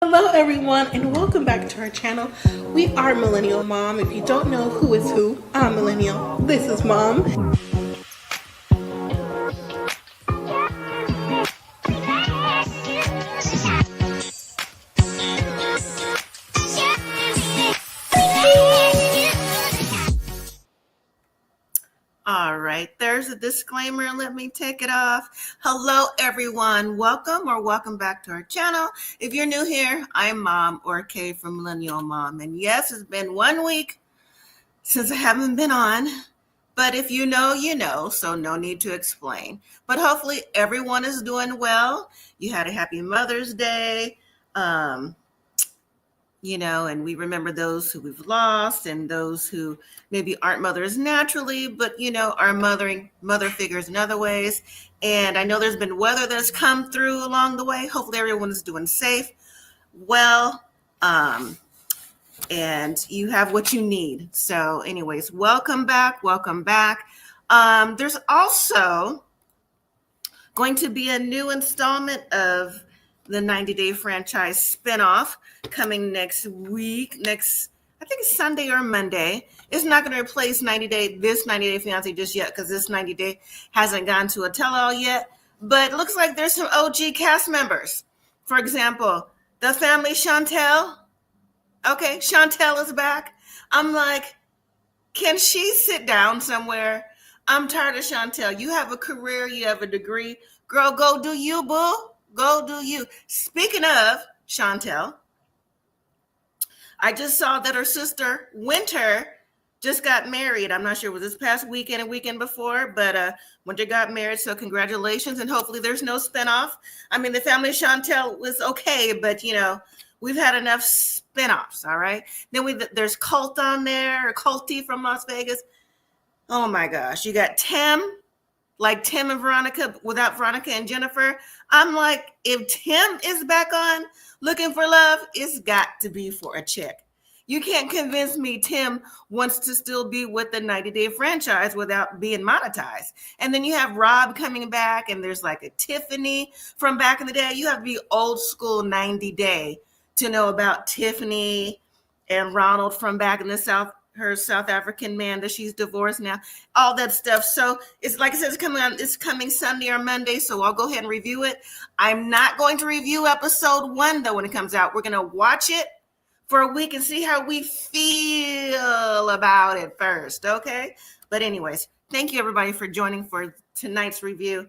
Hello everyone and welcome back to our channel. We are Millennial Mom. If you don't know who is who, I'm Millennial. This is Mom. All right, there's a disclaimer. Let me take it off. Hello, everyone. Welcome back to our channel. If you're new here, I'm Mom, or Kay from Millennial Mom. And yes, it's been 1 week since I haven't been on. But if you know, you know, so no need to explain. But hopefully everyone is doing well. You had a happy Mother's Day. And we remember those who we've lost and those who maybe aren't mothers naturally, but, are mother figures in other ways. And I know there's been weather that's come through along the way. Hopefully everyone is doing safe, well, and you have what you need. So anyways, welcome back. There's also going to be a new installment of the 90-Day franchise spinoff coming next week. I think it's Sunday or Monday. It's not going to replace 90-Day Fiancé just yet because this 90-Day hasn't gone to a tell-all yet. But it looks like there's some OG cast members. For example, the family Chantel. Okay, Chantel is back. I'm like, can she sit down somewhere? I'm tired of Chantel. You have a career, you have a degree. Girl, go do you, boo. Go do you. Speaking of Chantel, I just saw that her sister, Winter, just got married. I'm not sure, was this past weekend and weekend before, but Winter got married, so congratulations, and hopefully there's no spinoff. I mean, the family Chantel was okay, but, we've had enough spinoffs, all right? Then there's Cult on there, or Culty from Las Vegas. Oh, my gosh. You got Tim, like Tim and Veronica, without Veronica and Jennifer. I'm like, if Tim is back on looking for love, it's got to be for a chick. You can't convince me Tim wants to still be with the 90-Day franchise without being monetized. And then you have Rob coming back, and there's like a Tiffany from back in the day. You have to be old school 90-Day to know about Tiffany and Ronald from back in the South, her South African man that she's divorced now, all that stuff. So it's like I said, it's coming Sunday or Monday. So I'll go ahead and review it. I'm not going to review episode 1 though when it comes out. We're going to watch it for a week and see how we feel about it first. Okay. But anyways, thank you everybody for joining for tonight's review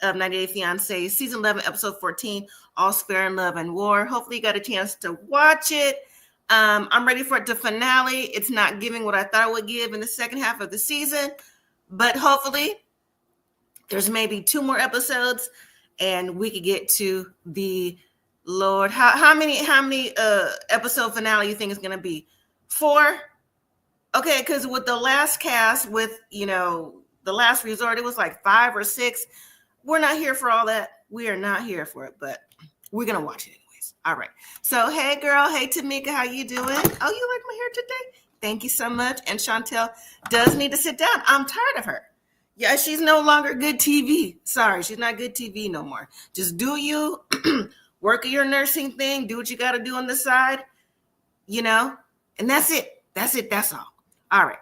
of 90-Day Fiancé, season 11, episode 14, All's Fair in Love and War. Hopefully you got a chance to watch it. I'm ready for it to finale. It's not giving what I thought it would give in the second half of the season, but hopefully there's maybe 2 more episodes and we could get to the Lord. How many episode finale you think is going to be? 4? Okay, because with the last cast, with, the last resort, it was like 5 or 6. We're not here for all that. We are not here for it, but we're going to watch it. All right. So, hey, girl. Hey, Tamika. How you doing? Oh, you like my hair today? Thank you so much. And Chantel does need to sit down. I'm tired of her. Yeah, she's no longer good TV. Sorry, she's not good TV no more. Just do you, work your nursing thing, do what you got to do on the side, and that's it. That's all. All right.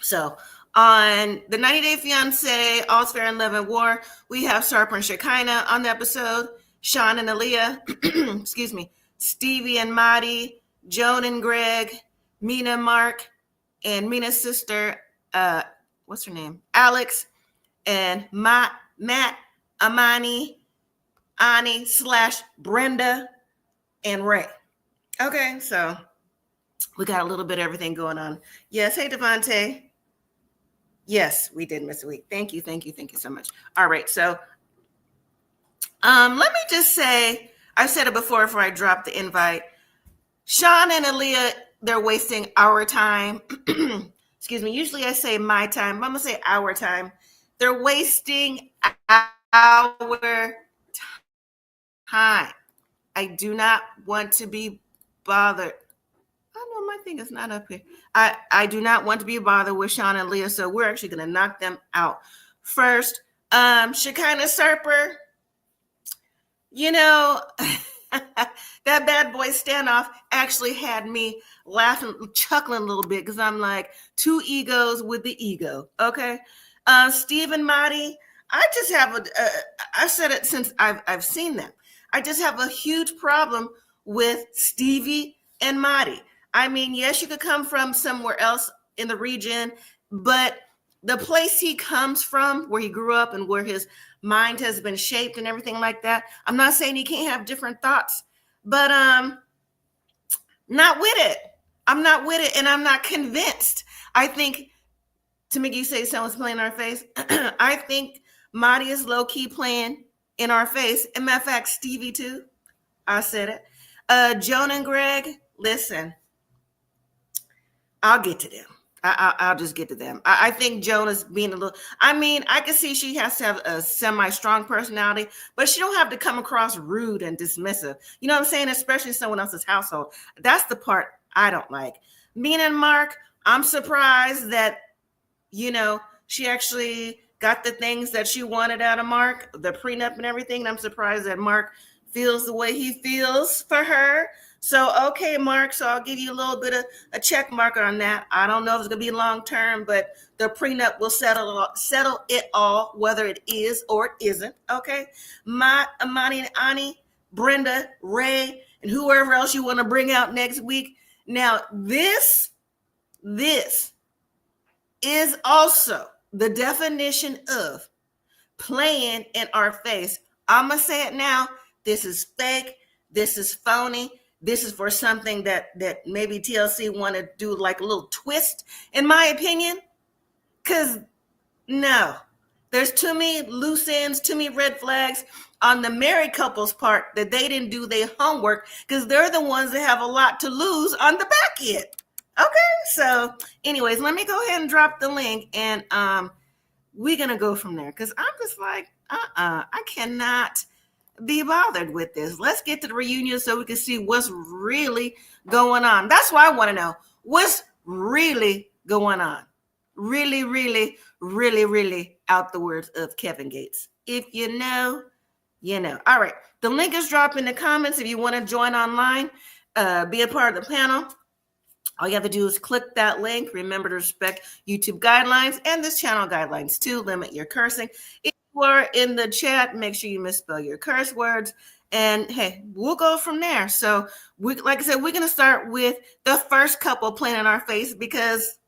So, on the 90-Day Fiancé, All's Fair in Love and War, we have Sarper and Shekinah on the episode. Shawn and Alliya, excuse me, Stevie and Mahdi, Joan and Greg, Mina and Mark, and Mina's sister, what's her name? Alex, and Matt, Amani, Ani / Brenda, and Ray. Okay, so we got a little bit of everything going on. Yes, hey, Devontae. Yes, we did miss a week. Thank you so much. All right, so let me just say, I said it before I dropped the invite. Shawn and Alliya, they're wasting our time. Excuse me. Usually I say my time. I'm going to say our time. They're wasting our time. I do not want to be bothered. I know my thing is not up here. I do not want to be bothered with Shawn and Alliya, so we're actually going to knock them out first. Shekinah Sarper, That bad boy standoff actually had me laughing, chuckling a little bit because I'm like, two egos with the ego. Okay. Steve and Mahdi, I just have I've said it since I've seen them. I just have a huge problem with Stevie and Mahdi. I mean, yes, you could come from somewhere else in the region, but the place he comes from, where he grew up and where his mind has been shaped and everything like that. I'm not saying he can't have different thoughts, but not with it. I'm not with it, and I'm not convinced. I think, to make you say someone's playing in our face, I think Mahdi is low-key playing in our face. And matter of fact, Stevie too. I said it. Joan and Greg, listen, I'll get to them. I'll just get to them. I think Joan is being a little, I mean, I can see she has to have a semi-strong personality, but she don't have to come across rude and dismissive. You know what I'm saying? Especially in someone else's household. That's the part I don't like. Mina and Mark, I'm surprised that, you know, she actually got the things that she wanted out of Mark, the prenup and everything. And I'm surprised that Mark feels the way he feels for her. So, okay, Mark, so I'll give you a little bit of a check marker on that. I don't know if it's going to be long term, but the prenup will settle it all, whether it is or it isn't, okay? Amani and Ani, Brenda, Ray, and whoever else you want to bring out next week. Now, this is also the definition of playing in our face. I'm going to say it now. This is fake. This is phony. This is for something that maybe TLC want to do like a little twist, in my opinion. Because no, there's too many loose ends, too many red flags on the married couple's part that they didn't do their homework, because they're the ones that have a lot to lose on the back end. Okay, so anyways, let me go ahead and drop the link, and we're going to go from there, because I'm just like, I cannot be bothered with this. Let's get to the reunion so we can see what's really going on. That's what I want to know. What's really going on? Really, really, really, really out the words of Kevin Gates. If you know, you know. All right. The link is dropped in the comments if you want to join online, be a part of the panel. All you have to do is click that link. Remember to respect YouTube guidelines and this channel guidelines too. Limit your cursing. If you are in the chat, make sure you misspell your curse words. And hey, we'll go from there. So, like I said, we're going to start with the first couple playing in our face, because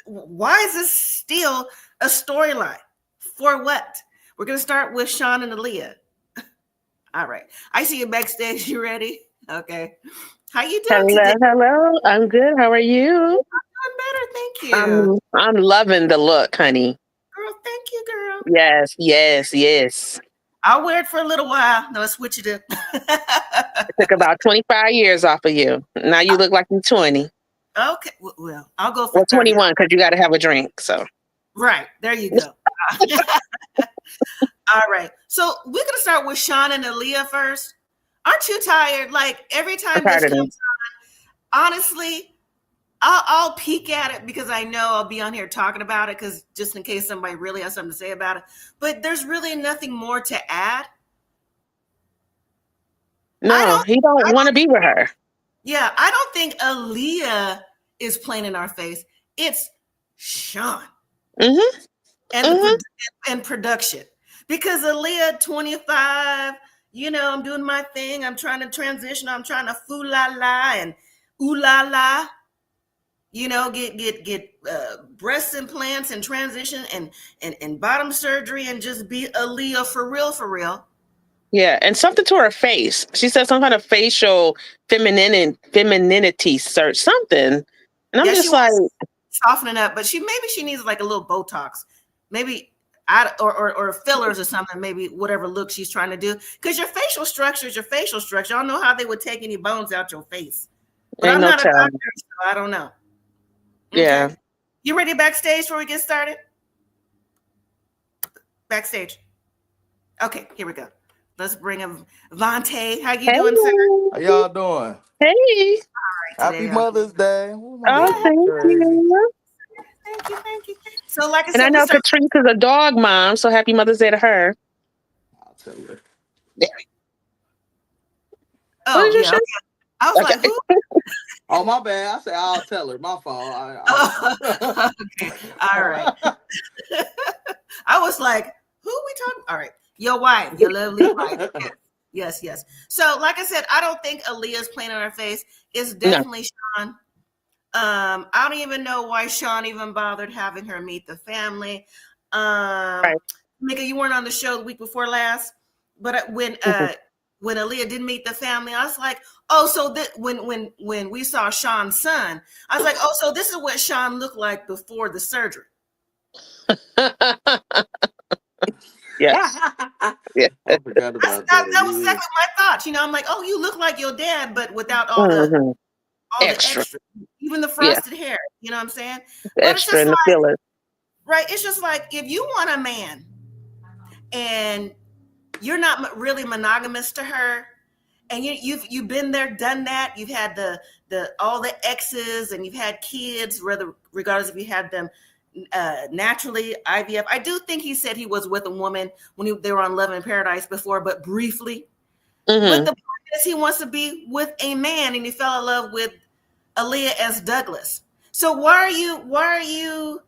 why is this still a storyline? For what? We're going to start with Shawn and Alliya. All right. I see you backstage. You ready? Okay. How you doing today? Hello. I'm good. How are you? I'm better, thank you. I'm loving the look, honey. Girl, thank you, girl. Yes. I'll wear it for a little while. No, let's switch it up. It took about 25 years off of you. Now you look like you're 20. Okay, well, I'll go for Well, 21, because you got to have a drink. So right, there you go. All right, so we're gonna start with Shawn and Alliya first. Aren't you tired? Like every time this comes on, honestly, I'll peek at it because I know I'll be on here talking about it, because just in case somebody really has something to say about it. But there's really nothing more to add. No, he don't want to be with her. Yeah, I don't think Alliya is playing in our face. It's Shawn and production. Because Alliya, 25, you know, I'm doing my thing. I'm trying to transition. I'm trying to foo-la-la and ooh-la-la. You know, get breast implants and transition and bottom surgery and just be Alliya for real. Yeah, and something to her face. She said some kind of facial femininity search, something. And I'm just like, softening up, but maybe she needs like a little Botox, maybe or fillers or something. Maybe whatever look she's trying to do, because your facial structure is your facial structure. I don't know how they would take any bones out your face, but I'm not a doctor, so I don't know. Okay. Yeah, you ready backstage before we get started? Backstage. Okay, here we go. Let's bring him. Vontae, how you doing, sir? How y'all doing? Hey. All right, Happy Mother's Day. Thank you. Thank you. So, like I said, and I know Catrice is a dog mom, so happy Mother's Day to her. I'll tell you. Yeah. What Oh did you yeah. say? I was Okay. like, who? Oh, my bad. I said I'll tell her. My fault. Oh, okay. All right. I was like, who are we talking? All right. Your wife, your lovely wife. Yes. Yes, yes. So, like I said, I don't think Aliyah's playing on her face. It's No. definitely Shawn. I don't even know why Shawn even bothered having her meet the family. Right. Mika, you weren't on the show the week before last, but Mhm. when Aliyah did meet the family, I was like, oh, so that when we saw Shawn's son, I was like, oh, so this is what Shawn looked like before the surgery. Yes. Yeah. I forgot about that. That was Yeah. exactly my thoughts. I'm like, oh, you look like your dad, but without Mhm. all the Extra. extra, even the Yeah. frosted hair. You know what I'm saying? The But it's extra just and the like, filler. right? It's just like if you want a man and you're not really monogamous to her, and you've been there, done that. You've had the all the exes, and you've had kids, regardless if you had them naturally IVF. I do think he said he was with a woman when they were on Love in Paradise before, but briefly. But the Mm-hmm. point is, he wants to be with a man, and he fell in love with Aliyah as Douglas. So why are you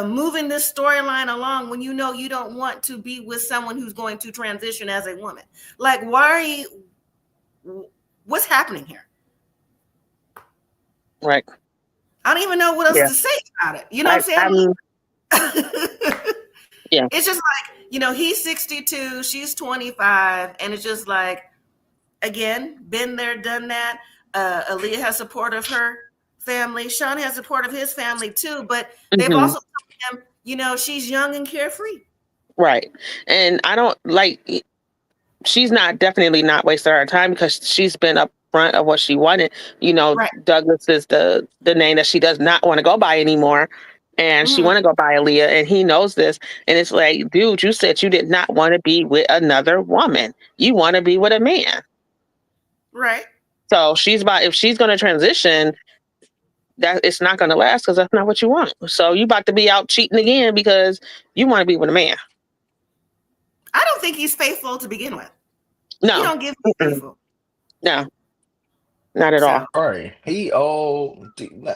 moving this storyline along when you know you don't want to be with someone who's going to transition as a woman? Like, why are you? What's happening here? Right. I don't even know what else Yeah. to say about it. You know what I'm saying? Yeah. It's just like, he's 62, she's 25, and it's just like, again, been there, done that. Aliyah has support of her family. Shawn has support of his family too, but they've Mm-hmm. also told him, she's young and carefree. Right. And I don't like, she's definitely not wasting her time because she's been upfront of what she wanted. Right. Douglas is the name that she does not want to go by anymore. And she want to go by Aliyah, and he knows this. And it's like, dude, you said you did not want to be with another woman. You want to be with a man. Right. So if she's going to transition, that it's not going to last because that's not what you want. So you about to be out cheating again because you want to be with a man. I don't think he's faithful to begin with. No. He don't give me Mm-mm. faithful. No, not at all. Right. He old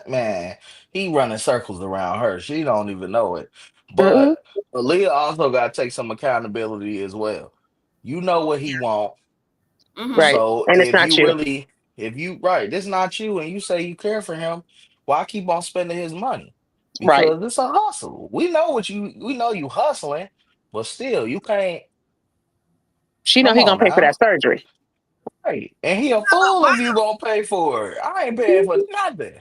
man. He running circles around her. She don't even know it. Mm-mm. But Aaliyah also got to take some accountability as well. You know what he want. Mm-hmm. Right. So And it's not you. if you right, this not you, and you say you care for him, why keep on spending his money? Right. Because it's a hustle. We know you hustling, but still, you can't. She know Come he gonna on pay for now. that surgery. Right. And he a fool if you gonna pay for it. I ain't paying for nothing.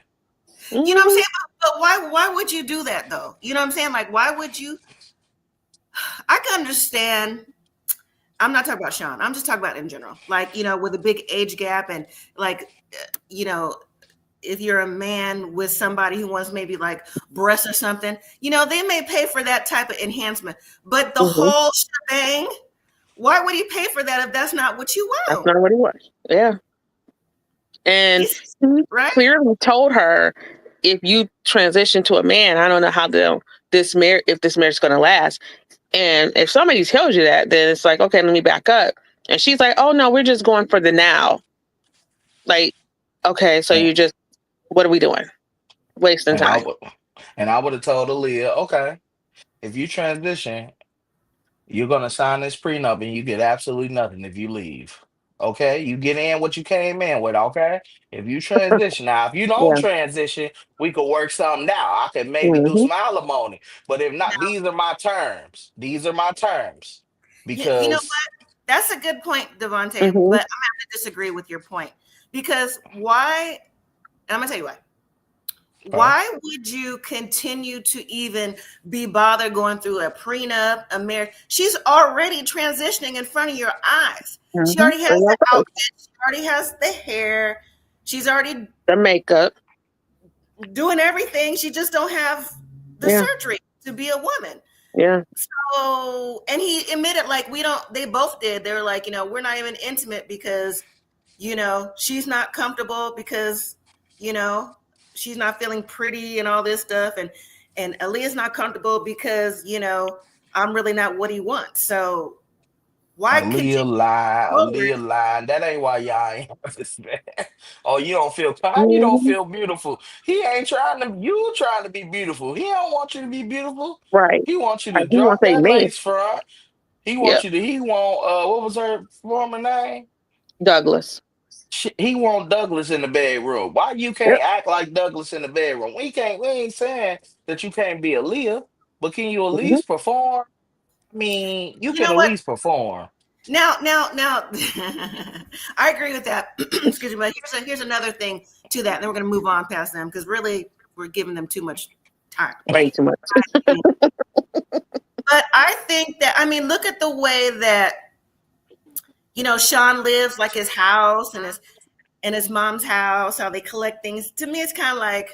You know what I'm Mm-hmm. saying? But why would you do that though? You know what I'm saying? Like, why would you? I can understand. I'm not talking about Shawn. I'm just talking about in general. Like, with a big age gap and like, if you're a man with somebody who wants maybe like breasts or something, they may pay for that type of enhancement. But the Mm-hmm. whole shebang, why would he pay for that if that's not what you That's want? not what he wants. Yeah. And he Right? clearly told her, if you transition to a man, I don't know how if this marriage is gonna last. And if somebody tells you that, then it's like, okay, let me back up. And she's like, oh no, we're just going for the now. Like, okay, so And, what are we doing? Wasting and I time. would and I would have told Aaliyah, okay, if you transition, you're gonna sign this prenup and you get absolutely nothing if you leave. Okay, you get in what you came in with. Okay, if you transition now, if you don't Yeah. transition, we could work something out. I could maybe do Mm-hmm. some alimony, but if not, these are my terms. These are my terms You know because what? That's a good point, Devontae, Mm-hmm. but I'm gonna have to disagree with your point. Because why? And I'm gonna tell you why. okay, Why would you continue to even be bothered going through a prenup, a marriage? She's already transitioning in front of your eyes. She Mm-hmm. already has the outfit, she already has the hair, she's already The makeup. doing everything. She just don't have the Yeah. surgery to be a woman. Yeah. So, and he admitted, like, they both did. They were like, we're not even intimate because, she's not comfortable because, she's not feeling pretty and all this stuff. And Aliyah's not comfortable because, I'm really not what he wants. So Why continue forward? Aaliyah lie. That ain't why y'all ain't have this man. Oh, you don't feel kind? You don't Mhm. feel beautiful. He ain't trying to, you trying to be beautiful. He don't want you to be beautiful. Right. He wants you to Right. He drop wants a that man. lace front. He wants Yep. you to, he want, what was her former name? Douglas. He want Douglas in the bedroom. Why you Yep. can't act like Douglas in the bedroom? We ain't saying that you can't be Aaliyah, but can you at Mhm. least perform? I mean, you You can know at what? least perform. Now, I agree with that. Excuse me, but here's another thing to that. And then we're going to move on past them because really we're giving them too much time. Way too much. But I think that, I mean, look at the way that, Shawn lives, like his house and his mom's house, how they collect things. To me, it's kind of like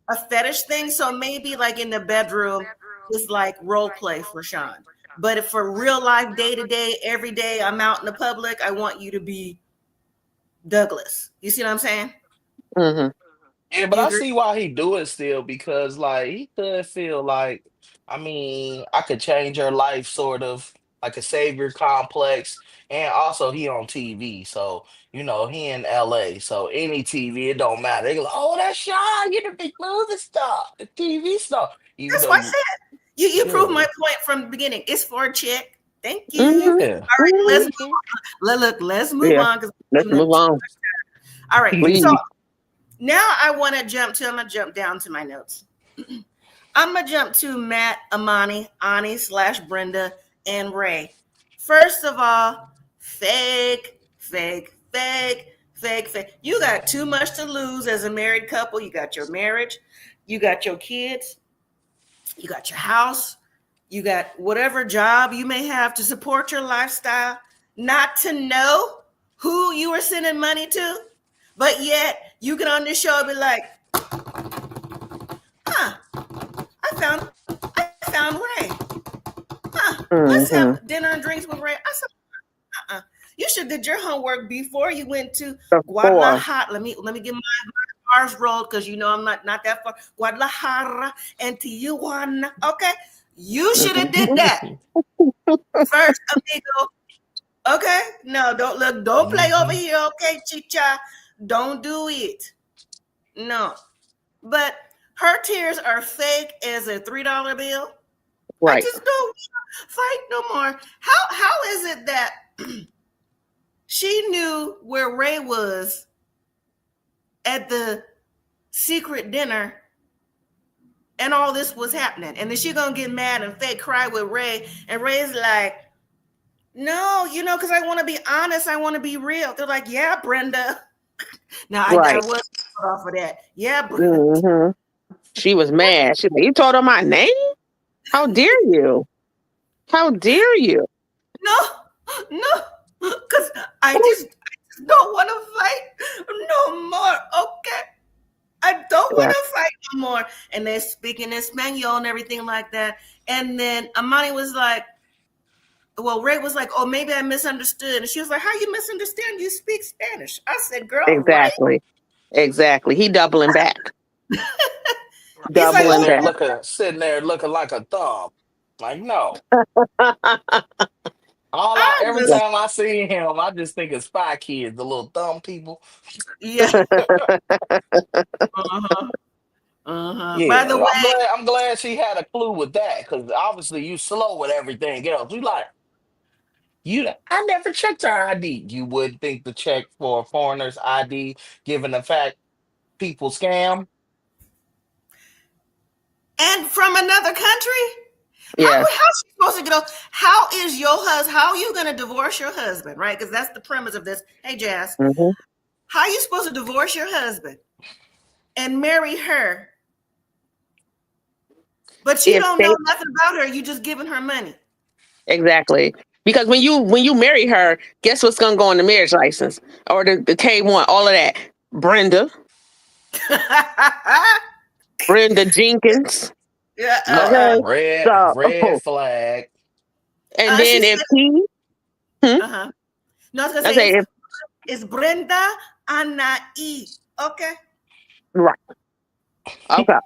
a fetish thing. So maybe like in the bedroom is like role play for Shawn. But if for real life, day to day, every day, I'm out in the public, I want you to be Douglas. You see what I'm saying? Hmm. Yeah, but You I agree? see why he do it still because like he could feel like I mean I could change her life sort of like a savior complex and also he on TV so he in LA so any TV it don't matter they go like, oh that's Shawn you the big movie star the TV star even That's though why I said you proved my yeah point from the beginning. It's for a chick. Thank you. Hmm. yeah All right, let's move hmm on. Let's move Yeah. on because Let's move on, all right. So please. now I want to I'm gonna jump down to my notes. I'm gonna jump to Matt, Amani, Ani / Brenda, and Ray. First of all, fake, fake, fake, fake, fake. You got too much to lose as a married couple. You got your marriage, you got your kids, you got your house, you got whatever job you may have to support your lifestyle, not to know who you are sending money to, but yet you get on this show and be like, huh, I found Ray. Huh, let's Hmm. have dinner and drinks with Ray. I said, you should did your homework before you went to Before. Guadalajara. Let me get my R's rolled because I'm not that far. Guadalajara and Tijuana. Okay. You should have did that first, amigo. Okay. No, don't play over hmm here. Okay, chicha. Don't do it. No. But her tears are fake as a $3 bill. I Right. just don't fight no more. How is it that she knew where Ray was at the secret dinner and all this was happening? And then she gonna get mad and fake cry with Ray, and Ray's like, no, because I want to be honest, I want to be real. They're like, yeah, Brenda. Now I Right. was off of that. Yeah, Brenda. Hmm. She was mad. She like, you told her my name? How dare you? How dare you? No, no, because I just don't want to fight no more. Okay. I don't want Yeah. to fight no more. And they're speaking Espanol and everything like that. And then Amani was like, well, Ray was like, oh, maybe I misunderstood. And she was like, how you misunderstand? You speak Spanish. I said, girl, right? Exactly. Exactly. He doubling back. He's like, Doubling back. sitting there looking like a thumb like no I every was, time I see him I just think of Spy Kids the little thumb people. yeah. Uh-huh. Uh-huh. By Yeah, the well, way, I'm glad she had a clue with that because obviously you slow with everything else. You like I never checked her ID. You would think to check for a foreigner's ID, given the fact people scam. and from another country, Yes. how's she supposed to get on? How is your husband? How are you going to divorce your husband? Right? Because that's the premise of this. Hey, Jazz, Hmm. how are you supposed to divorce your husband and marry her, but you If don't they know nothing about her? You just giving her money. exactly because when you marry her, guess what's gonna go on the marriage license or the K1, all of that. Brenda, Brenda Jenkins. Yeah. Okay. So Red flag. and She then if said, he, hmm, uh-huh. No, I was gonna I say say if it's Brenda Anai. Okay. right, okay.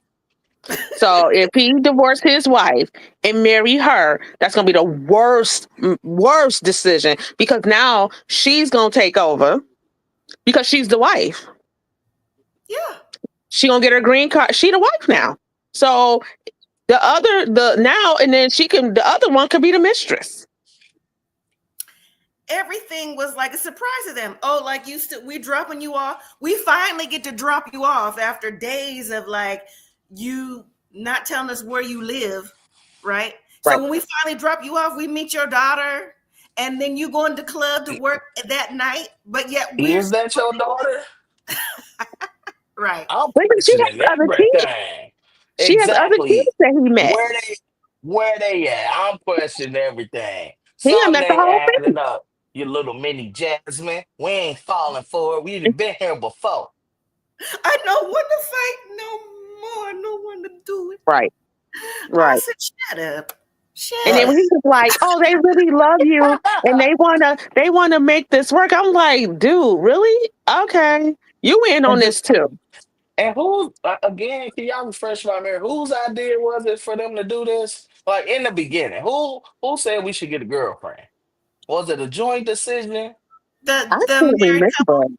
So if he divorced his wife and marry her, that's gonna be the worst decision because now she's gonna take over because she's the wife. Yeah. She gonna get her green card. She the wife now. So the other one could be the mistress. Everything was like a surprise to them. Oh, like we dropping you off. We finally get to drop you off after days of like you not telling us where you live, right? Right. So when we finally drop you off, we meet your daughter, and then you go into the club to work that night. But yet Is that your daughter? right. I'm Wait, she questioning has other kids. everything. She has other kids Exactly. that he met. Where they at? I'm questioning everything. He done Something met the ain't whole thing. adding up. You little mini Jasmine. We ain't falling for it. We've been here before. I know when to fight no more. No one to do it. Right. I said, shut up. And then when he was like, "Oh, they really love you, and they wanna make this work," I'm like, "Dude, really? Okay, you in on this too?" And who, again, can y'all refresh my memory? Whose idea was it for them to do this? Like in the beginning, who said we should get a girlfriend? Was it a joint decision? I The can't married remember. couple,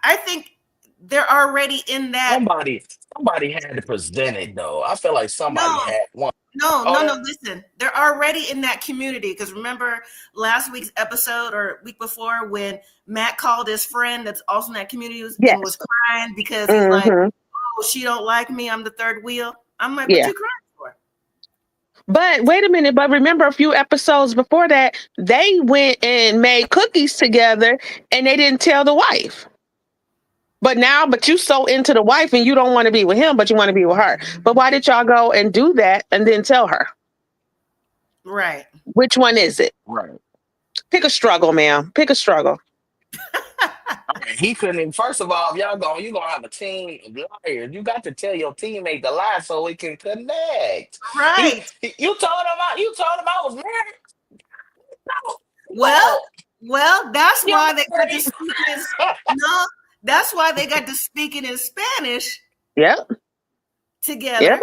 I think they're already in that. Somebody had to present it though. I feel like somebody had one. No. Listen, they're already in that community because remember last week's episode or week before when Matt called his friend that's also in that community and was crying because he's like, "Oh, she don't like me. I'm the third wheel." I'm like, "What you crying for?" But wait a minute. But remember, a few episodes before that, they went and made cookies together, and they didn't tell the wife. But you so into the wife and you don't want to be with him, but you want to be with her. But why did y'all go and do that and then tell her? Right. Which one is it? Right. Pick a struggle, ma'am. Pick a struggle. He couldn't even, first of all, if you're gonna have a team of liars. You got to tell your teammate the lie so it can connect. Right. You told him I was married. No. Well, that's why they got to speak that's why they got to speaking in Spanish. Yep. Together. Yep.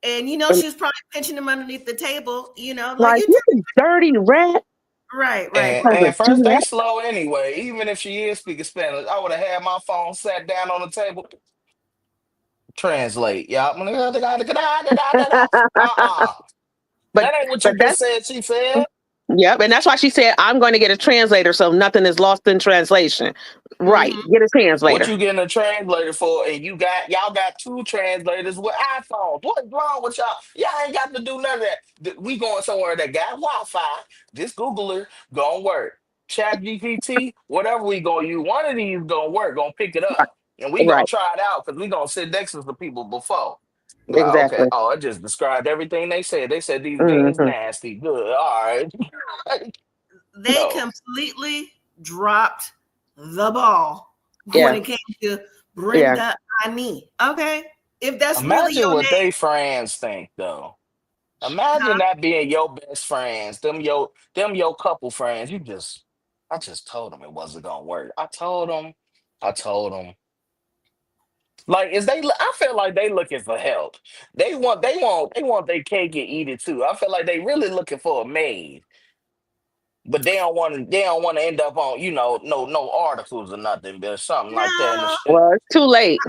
And she was probably pinching him underneath the table, like you dirty rat. Right. And first they slow anyway. Even if she is speaking Spanish, I would have had my phone sat down on the table. Translate, y'all. But That ain't what you just said. She said. Yep, and that's why she said, "I'm going to get a translator, so nothing is lost in translation." Right, get a translator. What you getting a translator for? And y'all got two translators with iPhones. What's wrong with y'all? Y'all ain't got to do none of that. We going somewhere that got Wi-Fi. This Googler gonna work. Chat GPT, whatever we gonna use, one of these gonna work. Gonna pick it up, and we gonna try it out because we gonna sit next to the people before. Exactly. Okay. Oh, I just described everything they said. They said these beans nasty. Good. All right. They completely dropped the ball when it came to Brenda Ani. Okay. If that's imagine really your what name. they friends think though. Imagine that being your best friends, them your couple friends. I just told them it wasn't gonna work. I told them. Like, I feel like they looking for help. They want their cake and eat it too. I feel like they really looking for a maid. But they don't want to end up on, no articles or nothing, but something like that. Well, it's too late.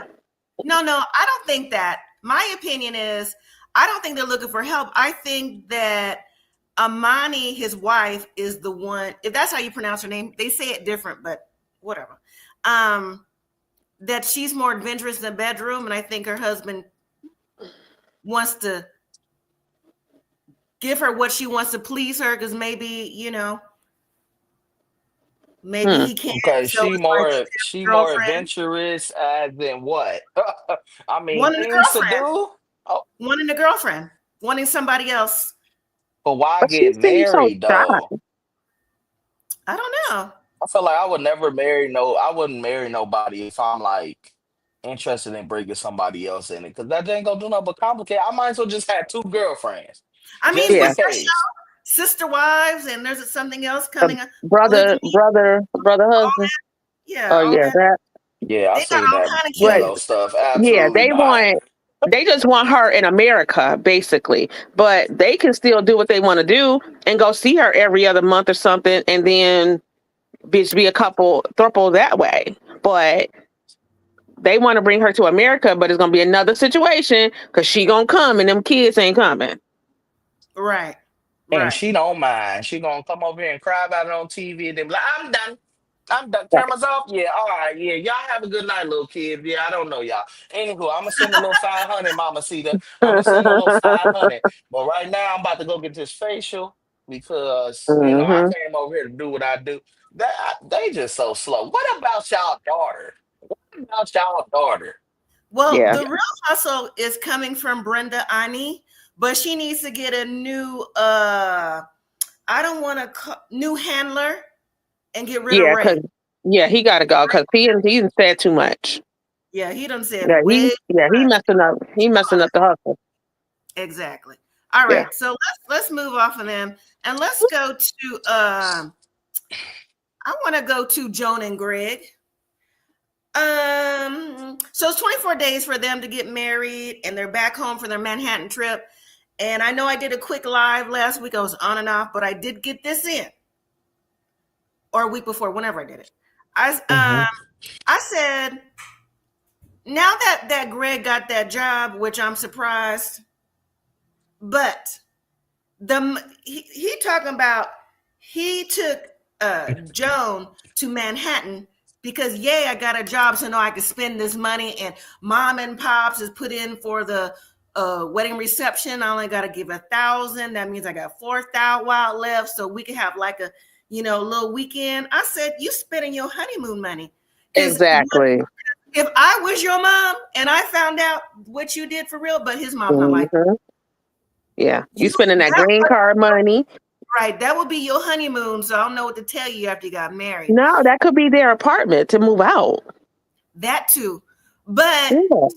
No, I don't think that. My opinion is I don't think they're looking for help. I think that Amani, his wife, is the one, if that's how you pronounce her name, they say it different, but whatever. That she's more adventurous in the bedroom, and I think her husband wants to give her what she wants to please her, because maybe he can't. Okay, she more adventurous as in what? I mean, wanting a things to girlfriend. do. Oh. Wanting a girlfriend, wanting somebody else. But why get married though? I don't know. I feel like I wouldn't marry nobody if I'm like interested in bringing somebody else in it, because that ain't gonna do nothing but complicate. I might as well just have two girlfriends. I mean, with your show, Sister Wives, and there's something else coming up. Brother, husband. Yeah. Oh yeah, that. Yeah, I see that stuff. Absolutely yeah, they not. want They just want her in America, basically. But they can still do what they want to do and go see her every other month or something, and then be a throuple that way. But they want to bring her to America, but it's gonna be another situation because she gonna come and them kids ain't coming. Right. And Right. she don't mind. She gonna come over here and cry about it on TV and then be like, I'm done. I'm done. Cameras off? Yeah, all right. Yeah, y'all have a good night, little kids. Yeah, I don't know y'all. Anywho, I'm gonna send a little 500, Mama Cedar. I'm gonna send a little 500. But right now, I'm about to go get this facial because I Hmm. came over here to do what I do. They just so slow. What about y'all daughter? What about y'all daughter? Well, Yeah, the real hustle is coming from Brenda Ani, but she needs to get a new I don't want to new handler and get rid of yeah, Ray. he got to go because he said too much. Yeah, he done said Yeah, way he much. messing up. He messing up the hustle. Exactly. All Yeah, right, so let's move off of them and let's go to I want to go to Joan and Greg. So it's 24 days for them to get married and they're back home for their Manhattan trip. And I know I did a quick live last week. I was on and off, but I did get this in, or a week before, whenever I did it. Hmm. I said, now that Greg got that job, which I'm surprised, but he talking about he took Joan to Manhattan because I got a job, so now I can spend this money, and mom and pops is put in for the wedding reception. I only got to give 1,000. That means I got 4,000 left, so we can have like a little weekend. I said, you spending your honeymoon money because exactly. if I was your mom and I found out what you did for real, but his mom's not like Hmm. Yeah, you you. spending that green card money. Right, that would be your honeymoon. So I don't know what to tell you after you got married. No, that could be their apartment to move out. That too, but Yeah, so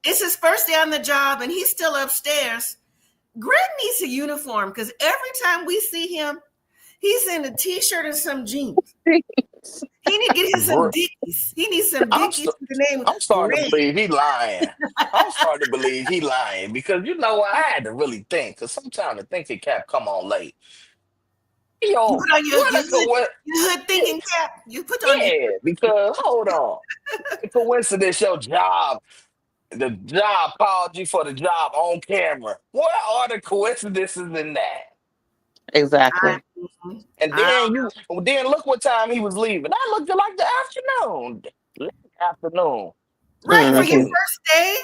it's his first day on the job, and he's still upstairs. Greg needs a uniform because every time we see him, he's in a t-shirt and some jeans. He need to get him some Gr- Dickies. He needs some I'm Dickies st- with the name I'm starting to Greg. believe he lying. I'm starting to believe he lying because you know what? I had to really think because sometimes the thinking cap come on late. You Yo, put on what a your hood thinking cap. You put on your yeah, because hold on. A coincidence the job called you for the job on camera. What are the coincidences in that? I, exactly. And I, then look what time he was leaving. I looked at like the afternoon. Late afternoon. right for Like your Hmm. it, first day.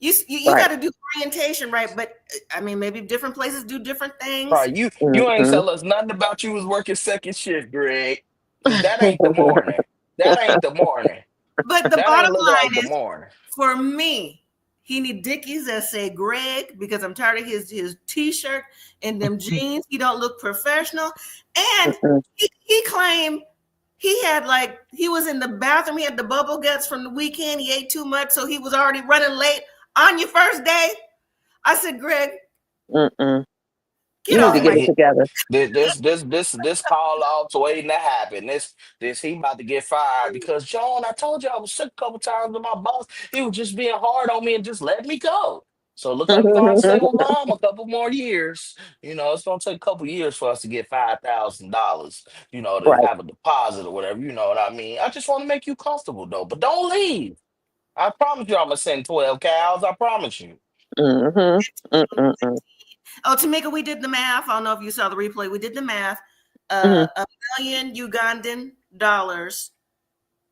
You Right. got to do orientation, right? But I mean, maybe different places do different things. right, you ain't Hmm. tell us nothing about you was working second shift, Greg. Because that ain't the morning. That ain't the morning. But the That ain't bottom look like line the is, morning. for me, he need Dickies that say Greg because I'm tired of his t-shirt and them jeans. He don't look professional. And he claimed he was in the bathroom. He had the bubble guts from the weekend. He ate too much, so he was already running late on your first day. I said, Greg, Mm-mm. You get need to off Right. get my. it together. This call off's waiting to happen. This he about to get fired because John, I told you I was sick a couple times with my boss. He was just being hard on me and just let me go. So it look like we're gonna stay with mom a couple more years. It's gonna take a couple years for us to get $5,000, to Right. have a deposit or whatever, you know what I mean? I just want to make you comfortable though. But don't leave. I promise you I'm gonna send 12 cows. I promise you. Mm-hmm. Mm-mm-mm. Oh, Tamika, we did the math. I don't know if you saw the replay. We did the math. Hmm. 1,000,000 Ugandan dollars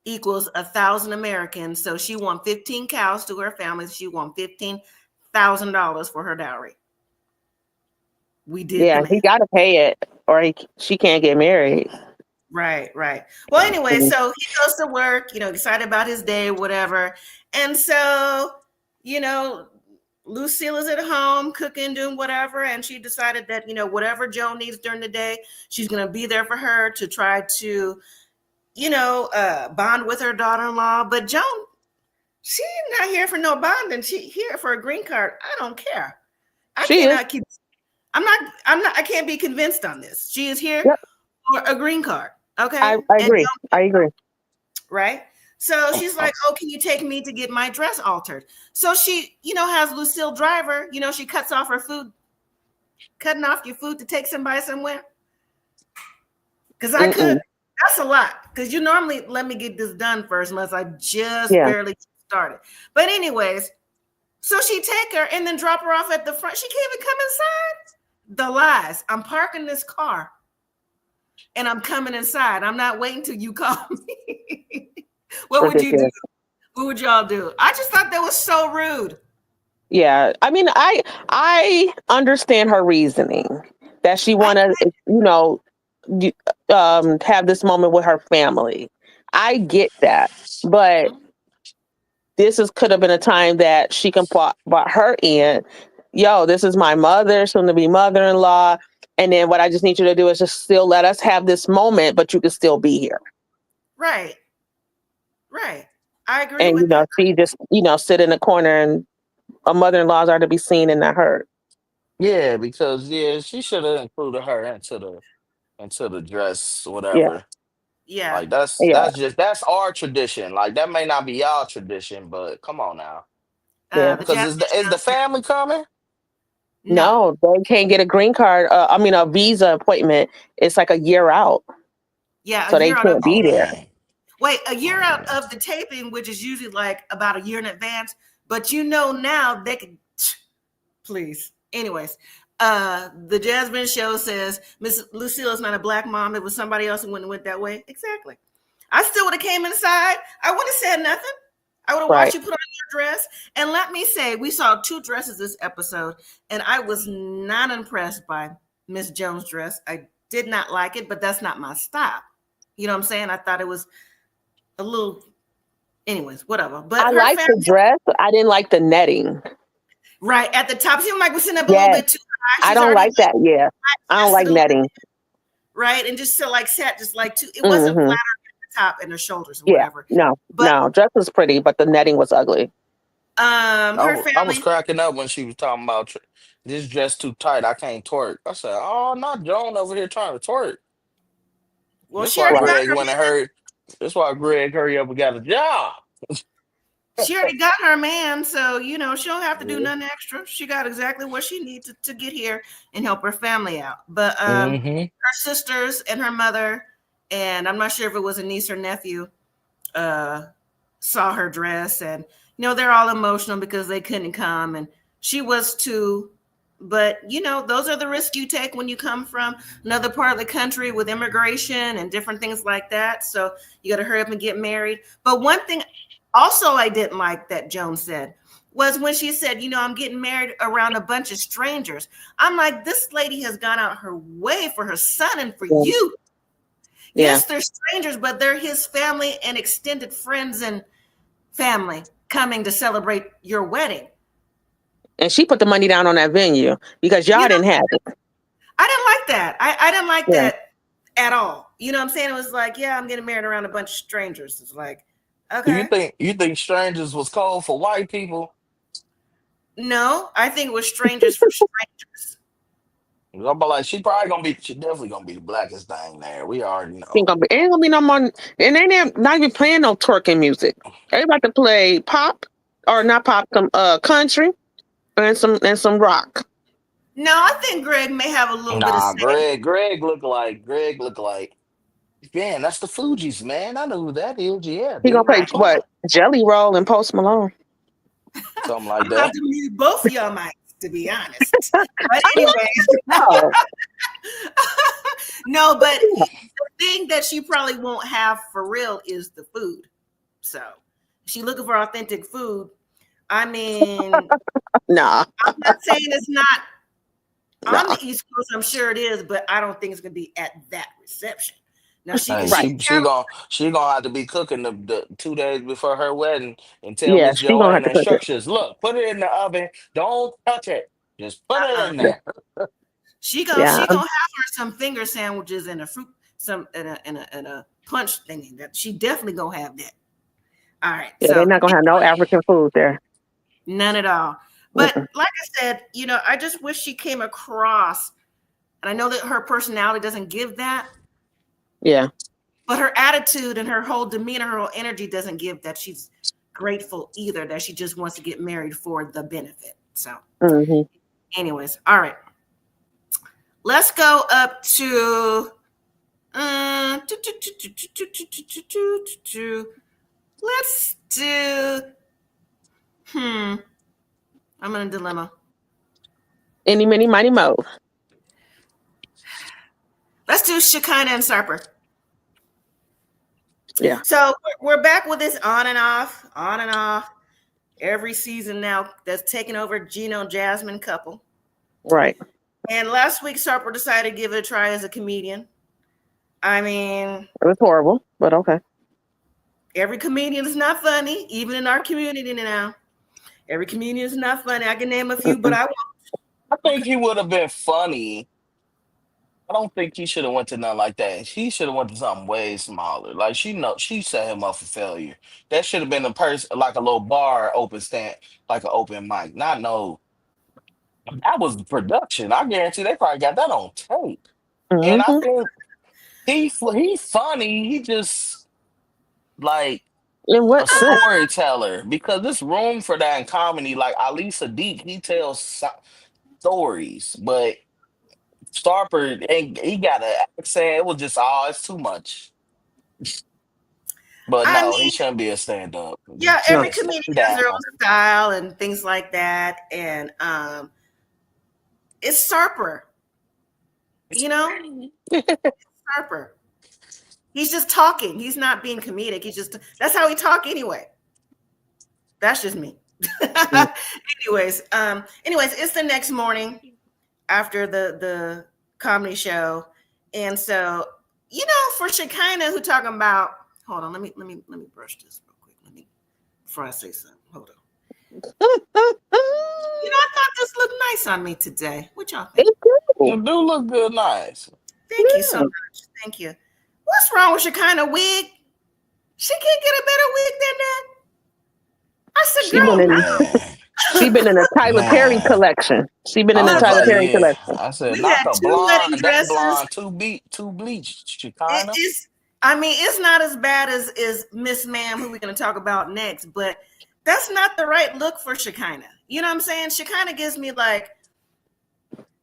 equals 1,000 Americans. So she won 15 cows to her family. She won $15,000 for her dowry. We did the Yeah, math. he got to pay it, or she can't get married. Right, right. Well, anyway, Mhm. so he goes to work, excited about his day, whatever. And so, you know, Lucille is at home cooking, doing whatever. And she decided that, whatever Joan needs during the day, she's going to be there for her to try to, bond with her daughter-in-law. But Joan, she's not here for no bonding. She here for a green card. I don't care. I She is. cannot keep, I can't be convinced on this. She is here Yep. for a green card. I Okay. And agree. I agree. right. So she's like, oh, can you take me to get my dress altered? So she, has Lucille Driver, she cuts off her food, cutting off your food to take somebody somewhere. Because I could. That's a lot. Because you normally let me get this done first, unless I just barely started. But anyways, so she take her and then drop her off at the front. She can't even come inside. The lies. I'm parking this car and I'm coming inside. I'm not waiting till you call me. What would you do? What would y'all do? I just thought that was so rude. Yeah. I mean, I understand her reasoning that she want to, have this moment with her family. I get that. But could have been a time that she can brought her in. Yo, this is my mother, soon to be mother-in-law. And then what I just need you to do is just still let us have this moment, but you can still be here. Right. I agree and, with that. she just, sit in the corner and a mother-in-laws are to be seen and not heard. Yeah, because she should have included her into the dress, whatever. Yeah. Like that's our tradition. Like that may not be y'all tradition, but come on now. Because is the family coming? No, they can't get a green card. A visa appointment. It's like a year out. Yeah, so they can't be there. Wait, a year out of the taping, which is usually like about a year in advance. But now they can. Please. Anyways, the Jasmine show says Miss Lucille is not a black mom. It was somebody else who went that way. Exactly. I still would have came inside. I wouldn't have said nothing. I would have watched you put on your dress. And let me say, we saw 2 dresses this episode, and I was not impressed by Miss Jones' dress. I did not like it, but that's not my style. You know what I'm saying? I thought it was a little, anyways, whatever. But I liked the dress, but I didn't like the netting. Right at the top, she might be sitting up a little bit too high. I don't like that. Yeah, I don't like netting. Right, and just so sat just like too. It wasn't flatter at the top and her shoulders or whatever. No, dress was pretty, but the netting was ugly. Her family. I was cracking up when she was talking about this dress too tight. I can't twerk. I said, "Oh, not Joan over here trying to twerk." Well, That's she why already Greg went and heard. That's why Greg hurry up and got a job. She already got her man, so she don't have to do nothing extra. She got exactly what she needs to get here and help her family out. But her sisters and her mother, and I'm not sure if it was a niece or nephew, saw her dress, and they're all emotional because they couldn't come, and she was too. But those are the risks you take when you come from another part of the country with immigration and different things like that. So you got to hurry up and get married. But one thing also I didn't like that Joan said was when she said, I'm getting married around a bunch of strangers. I'm like, this lady has gone out her way for her son and for you. Yes, they're strangers, but they're his family and extended friends and family coming to celebrate your wedding. And she put the money down on that venue because y'all didn't have it. I didn't like that. I didn't like that at all. You know what I'm saying? It was like, I'm getting married around a bunch of strangers. It's like, okay. You think strangers was cold for white people? No, I think it was strangers for strangers. She definitely gonna be the blackest thing there. We already know. Ain't gonna be no more, and they not even playing no twerking music. They about to play pop or not pop, some country and some rock. No, I think Greg may have a little bit of say. Greg look like, man, that's the Fugees, man. I know who that is. Yeah. He gonna play what? Jelly Roll and Post Malone. Something like that. Both of y'all might, to be honest. But anyway. No, but the thing that she probably won't have for real is the food. So she looking for authentic food. I mean, nah. I'm not saying it's not on the East Coast. I'm sure it is, but I don't think it's gonna be at that reception. Now she gonna have to be cooking the 2 days before her wedding and tell Miss Joanne the instructions. Look, put it in the oven. Don't touch it. Just put it in there. She gonna have her some finger sandwiches and a fruit, and a punch thing. That she definitely gonna have that. All right. Yeah, so they're not gonna have no African food there. None at all. But like I said, I just wish she came across, and I know that her personality doesn't give that. Yeah. But her attitude and her whole demeanor, her whole energy doesn't give that she's grateful either, that she just wants to get married for the benefit. So anyways, all right. Let's go up to let's do I'm in a dilemma. Any, many, mighty, mo. Let's do Shekinah and Sarper. Yeah. So we're back with this on and off every season now that's taken over Gino and Jasmine couple. Right. And last week, Sarper decided to give it a try as a comedian. I mean, it was horrible, but okay. Every comedian is not funny, even in our community now. Every comedian is not funny. I can name a few, but I won't. I think he would have been funny. I don't think he should have went to nothing like that. He should have went to something way smaller. Like she set him up for failure. That should have been a person like a little bar open stand, like an open mic. Not no. That was the production. I guarantee they probably got that on tape. And I think he's funny. He just like In what a sense? storyteller because there's room for that in comedy. Like Ali Sadiq, he tells stories, but Starper ain't he got an accent. It was just it's too much. But I no, mean, he shouldn't be a stand-up. yeah, No. every comedian has their own style and things like that. And it's Sarper. You know? Sarper. He's just talking. He's not being comedic. That's how he talk anyway. That's just me. Anyways, it's the next morning after the comedy show. And so, for Shekinah, who talking about, hold on, let me brush this real quick. Before I say something. Hold on. I thought this looked nice on me today. What y'all think? It do look good, nice. Thank you so much. Thank you. What's wrong with Shekinah wig? She can't get a better wig than that. I said, girl, She been in a Tyler Perry collection. She been in a Tyler Perry collection. I said, we not had the 2 wedding blonde, dresses. that blonde, too bleached, Shekinah. It's not as bad as Miss Ma'am, who we're going to talk about next, but that's not the right look for Shekinah. You know what I'm saying? Shekinah gives me like,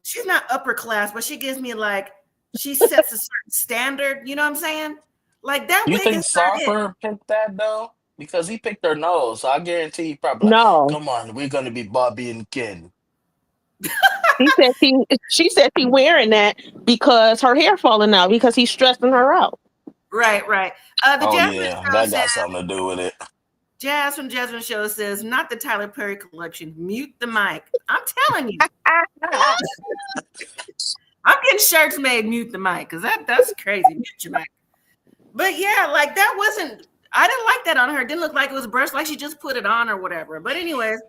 she's not upper class, but she gives me like, she sets a certain standard. You know what I'm saying? Like that. You wig think is not it. Sarper picked that though? Because he picked her nose, so I guarantee he probably No. come on, we're gonna be Bobby and Ken. She said she wearing that because her hair falling out because he's stressing her out. Right. The Jasmine show that says, got something to do with it. Jazz from Jasmine Show says, not the Tyler Perry collection. Mute the mic. I'm telling you. I'm getting shirts made, mute the mic, because that's crazy. Mute your mic. But yeah, like that wasn't, I didn't like that on her. It didn't look like it was brushed, like she just put it on or whatever. But anyways,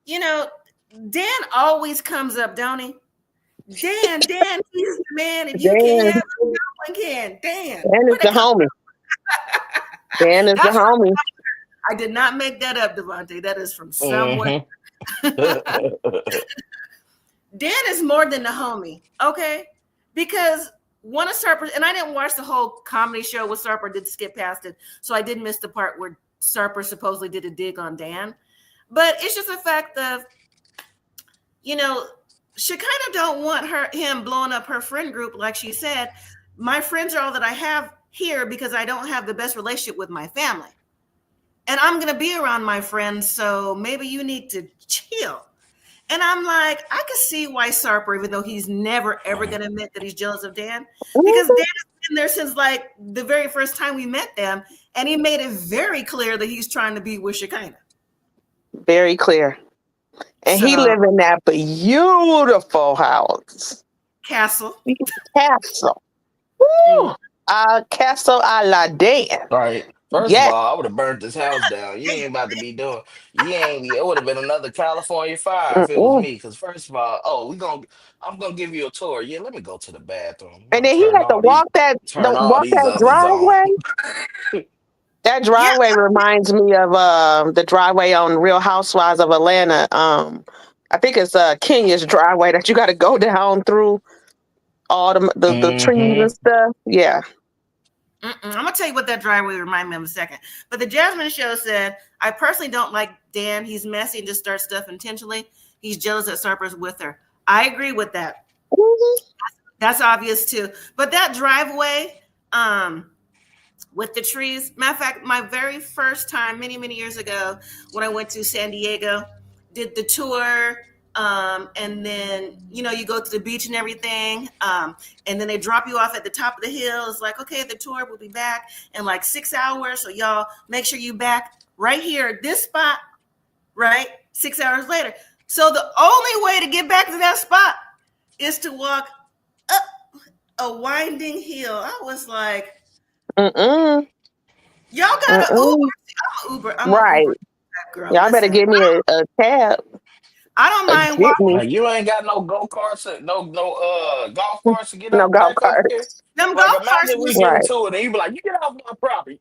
Dan always comes up, don't he? Dan, he's the man. If you can't have him, no one can. Dan is the homie. Dan is the homie. I did not make that up, Devontae. That is from somewhere. Dan is more than the homie, okay? Because one of Sarper, and I didn't watch the whole comedy show with Sarper, did skip past it, so I did miss the part where Sarper supposedly did a dig on Dan. But it's just a fact of, Shekinah don't want him blowing up her friend group, like she said. My friends are all that I have here because I don't have the best relationship with my family. And I'm going to be around my friends, so maybe you need to chill. And I'm like, I can see why Sarper, even though he's never, ever going to admit that he's jealous of Dan, because Dan has been there since like the very first time we met them. And he made it very clear that he's trying to be with Shekinah. Very clear. And he live in that beautiful house. Castle. Woo! Castle a la Dan. Right. First of all, I would have burnt this house down. You ain't about to be doing. It would have been another California fire if it was me. Because first of all, I'm gonna give you a tour. Yeah, let me go to the bathroom. And then he had to walk that driveway. That driveway reminds me of the driveway on Real Housewives of Atlanta. I think it's Kenya's driveway that you got to go down through all the trees and stuff. Yeah. I'm gonna tell you what that driveway reminded me of in a second. But the Jasmine Show said, I personally don't like Dan. He's messy and just starts stuff intentionally. He's jealous that Sarper's with her. I agree with that. Mhm. That's obvious too. But that driveway, with the trees. Matter of fact, my very first time, many, many years ago, when I went to San Diego, did the tour. And then, you go to the beach and everything. And then they drop you off at the top of the hill. It's like, okay, the tour will be back in like 6 hours. So y'all make sure you back right here at this spot, right? 6 hours later. So the only way to get back to that spot is to walk up a winding hill. I was like, Mm-mm. y'all got Mm-mm. an Uber. I'm Right. an Uber girl. Y'all better Listen, give me a cab. I don't mind Get walking me You ain't got no go-karts, no golf carts to get no out golf back up here. carts. them Like golf carts. imagine we get Right. into it and you be like, you get off my property.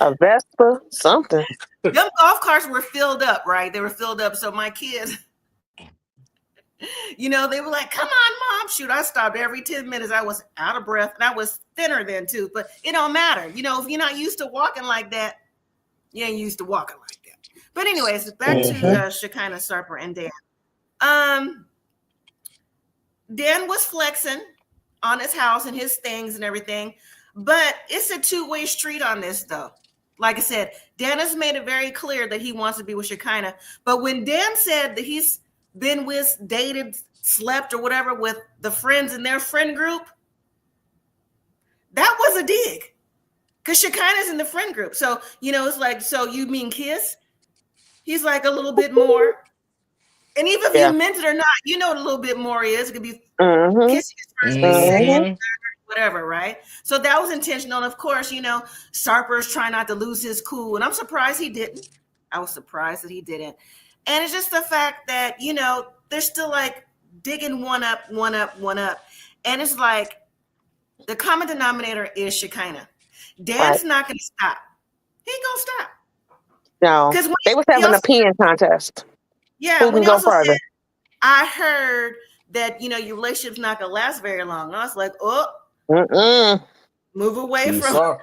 A Vespa, something. Them golf carts were filled up, right? They were filled up. So my kids, they were like, come on, Mom. Shoot, I stopped every 10 minutes. I was out of breath and I was thinner then too. But it don't matter. If you're not used to walking like that, you ain't used to walking like that. But anyways, back to Shekinah, Sarper, and Dan. Dan was flexing on his house and his things and everything. But it's a two-way street on this, though. Like I said, Dan has made it very clear that he wants to be with Shekinah. But when Dan said that he's been with, dated, slept, or whatever with the friends in their friend group, that was a dig. Because Shekinah's in the friend group. So, it's like, so you mean kiss? He's like a little bit more. And even if you meant it or not, you know what a little bit more is. It could be kissing his first kiss, second, whatever, right? So that was intentional. And of course, Sarper's trying not to lose his cool. And I'm surprised he didn't. I was surprised that he didn't. And it's just the fact that, they're still like digging one up. And it's like the common denominator is Shekinah. Dan's not going to stop. He ain't going to stop. No. Because they was having a peeing contest. Yeah. Who can go further? Said, I heard that, your relationship's not going to last very long. I was like, move away from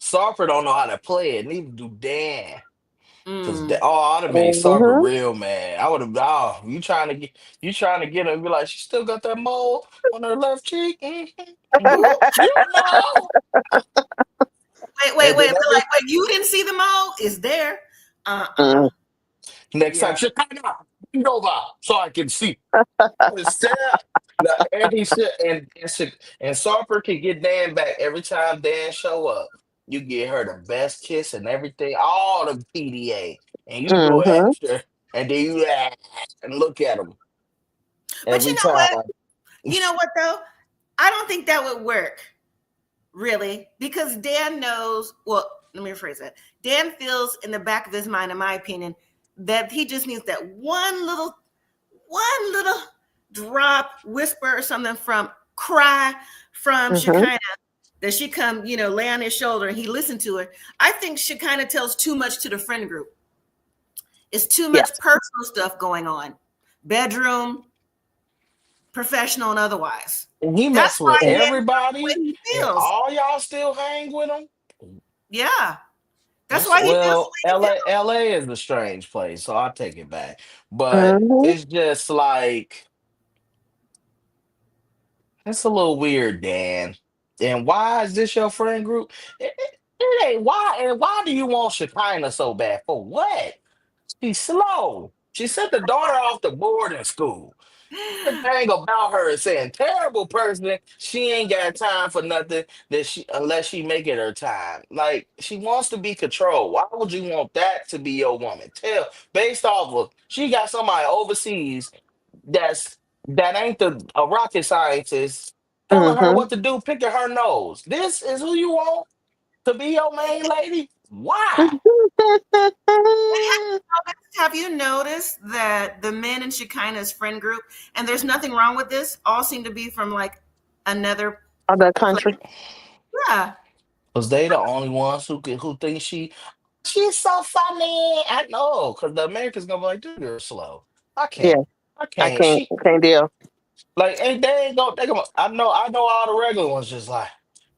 Sarper don't know how to play it. Neither do Dan. Because I'd have made Sarper real mad. I would have. You trying to get him? Be like, she still got that mole on her left cheek. Mm-hmm. You know. Wait. Like, you didn't see the mole? It's there. Next time, Shekinah, bend over so I can see. And he said, and Sarper can get Dan back every time Dan show up. You get her the best kiss and everything, all the PDA, and you go extra, and then you and look at him. But you know what? You know what though? I don't think that would work, really, because Dan knows. Well, let me rephrase that. Dan feels in the back of his mind, in my opinion, that he just needs that one little drop, whisper or something cry from Shekinah. That she come, lay on his shoulder and he listened to her. I think Shekinah tells too much to the friend group. It's too much personal stuff going on. Bedroom, professional and otherwise. And he messed with everybody. And all y'all still hang with him? Yeah. That's why he feels LA is a strange place, so I'll take it back. But it's just like, it's a little weird, Dan. And why is this your friend group? It ain't why. And why do you want Shekinah so bad? For what? She's slow. She sent the daughter off to boarding school. Everything about her is saying terrible person. She ain't got time for nothing unless she make it her time. Like, she wants to be controlled. Why would you want that to be your woman? Based off of she got somebody overseas that ain't a rocket scientist telling her what to do, picking her nose. This is who you want to be your main lady? Why? Have you noticed that the men in Shekinah's friend group, and there's nothing wrong with this, all seem to be from like other country? Yeah. Because they the only ones who think she's so funny. I know, because the Americans gonna be like, dude, you're slow. I can't. Can't deal. Like, and they ain't go. I know all the regular ones just like,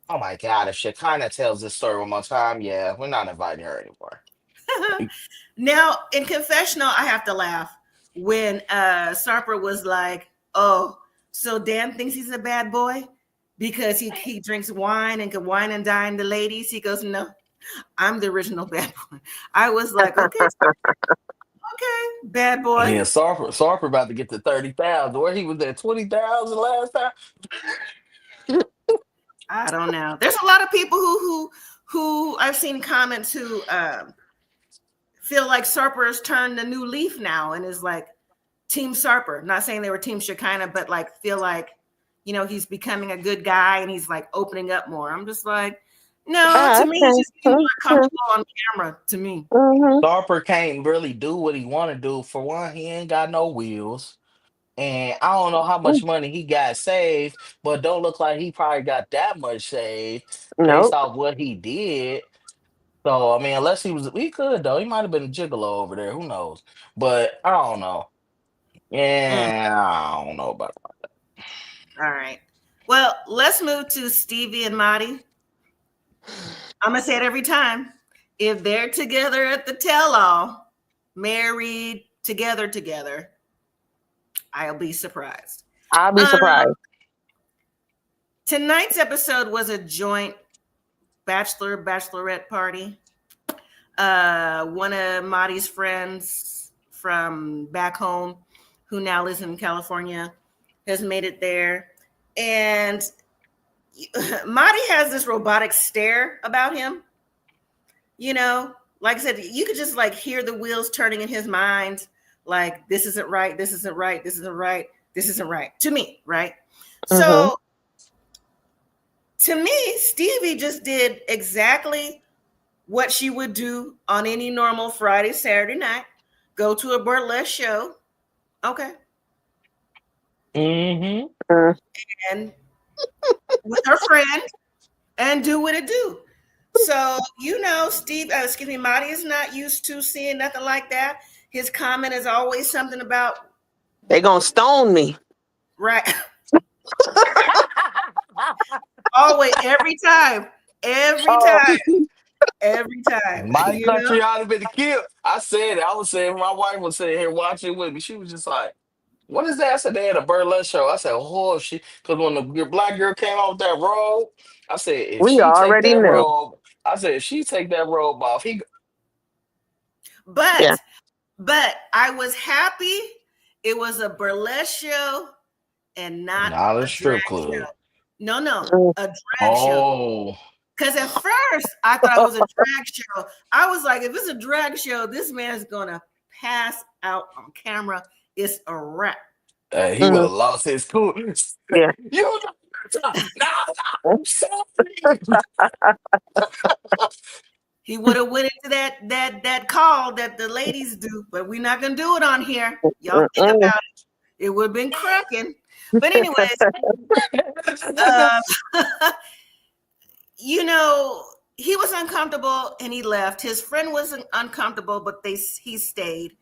Oh my God, if Shekinah tells this story one more time, yeah, we're not inviting her anymore. Now, in confessional, I have to laugh when Sarper was like, "Oh, so Dan thinks he's a bad boy because he drinks wine and can wine and dine the ladies." He goes, "No, I'm the original bad boy." I was like, "Okay, okay, bad boy." Yeah, Sarper about to get to 30,000. Where he was at 20,000 last time. I don't know. There's a lot of people who I've seen comments who feel like Sarper has turned a new leaf now and is like Team Sarper. Not saying they were Team Shekinah, but like feel like, he's becoming a good guy and he's like opening up more. I'm just like, no, to me, he's just getting more comfortable on camera. To me, Sarper can't really do what he want to do. For one, he ain't got no wheels. And I don't know how much money he got saved, but don't look like he probably got that much saved based Nope. off what he did. So I mean, unless he could though. He might have been a gigolo over there. Who knows? But I don't know. Mm. Yeah, I don't know about All right. Well, let's move to Stevie and Mahdi. I'm gonna say it every time. If they're together at the tell-all, married together, I'll be surprised. I'll be surprised. Tonight's episode was a joint bachelorette party. One of Mahdi's friends from back home, who now lives in California, has made it there. And Mahdi has this robotic stare about him. Like I said, you could just like hear the wheels turning in his mind. Like, this isn't right. This isn't right. This isn't right. This isn't right to me. Right. So to me, Stevie just did exactly what she would do on any normal Friday, Saturday night. Go to a burlesque show. Okay. it. And with her friend and do what it do. So, Mahdi is not used to seeing nothing like that. His comment is always something about, They gonna stone me. right. Always, every time. My country ought to been killed. I said it. I was saying, my wife was sitting here watching with me. She was just like, "What is that?" I said, "They had a burlesque show." I said, "Oh, she," because when the black girl came out with that robe, I said, "If We she take already that knew. robe," I said, "If she take that robe off, he." But Yeah. I was happy it was a burlesque show and not Not a a drag strip club. show. No, a drag show. Oh, Because at first I thought it was a drag show. I was like, if it's a drag show, this man's gonna pass out on camera. It's a wrap. he would have lost his cool. Yeah. You no, sorry. He would have went into that call that the ladies do, but we're not gonna do it on here. Y'all think about it. It would have been cracking. But anyways, he was uncomfortable and he left. His friend wasn't uncomfortable, but he stayed.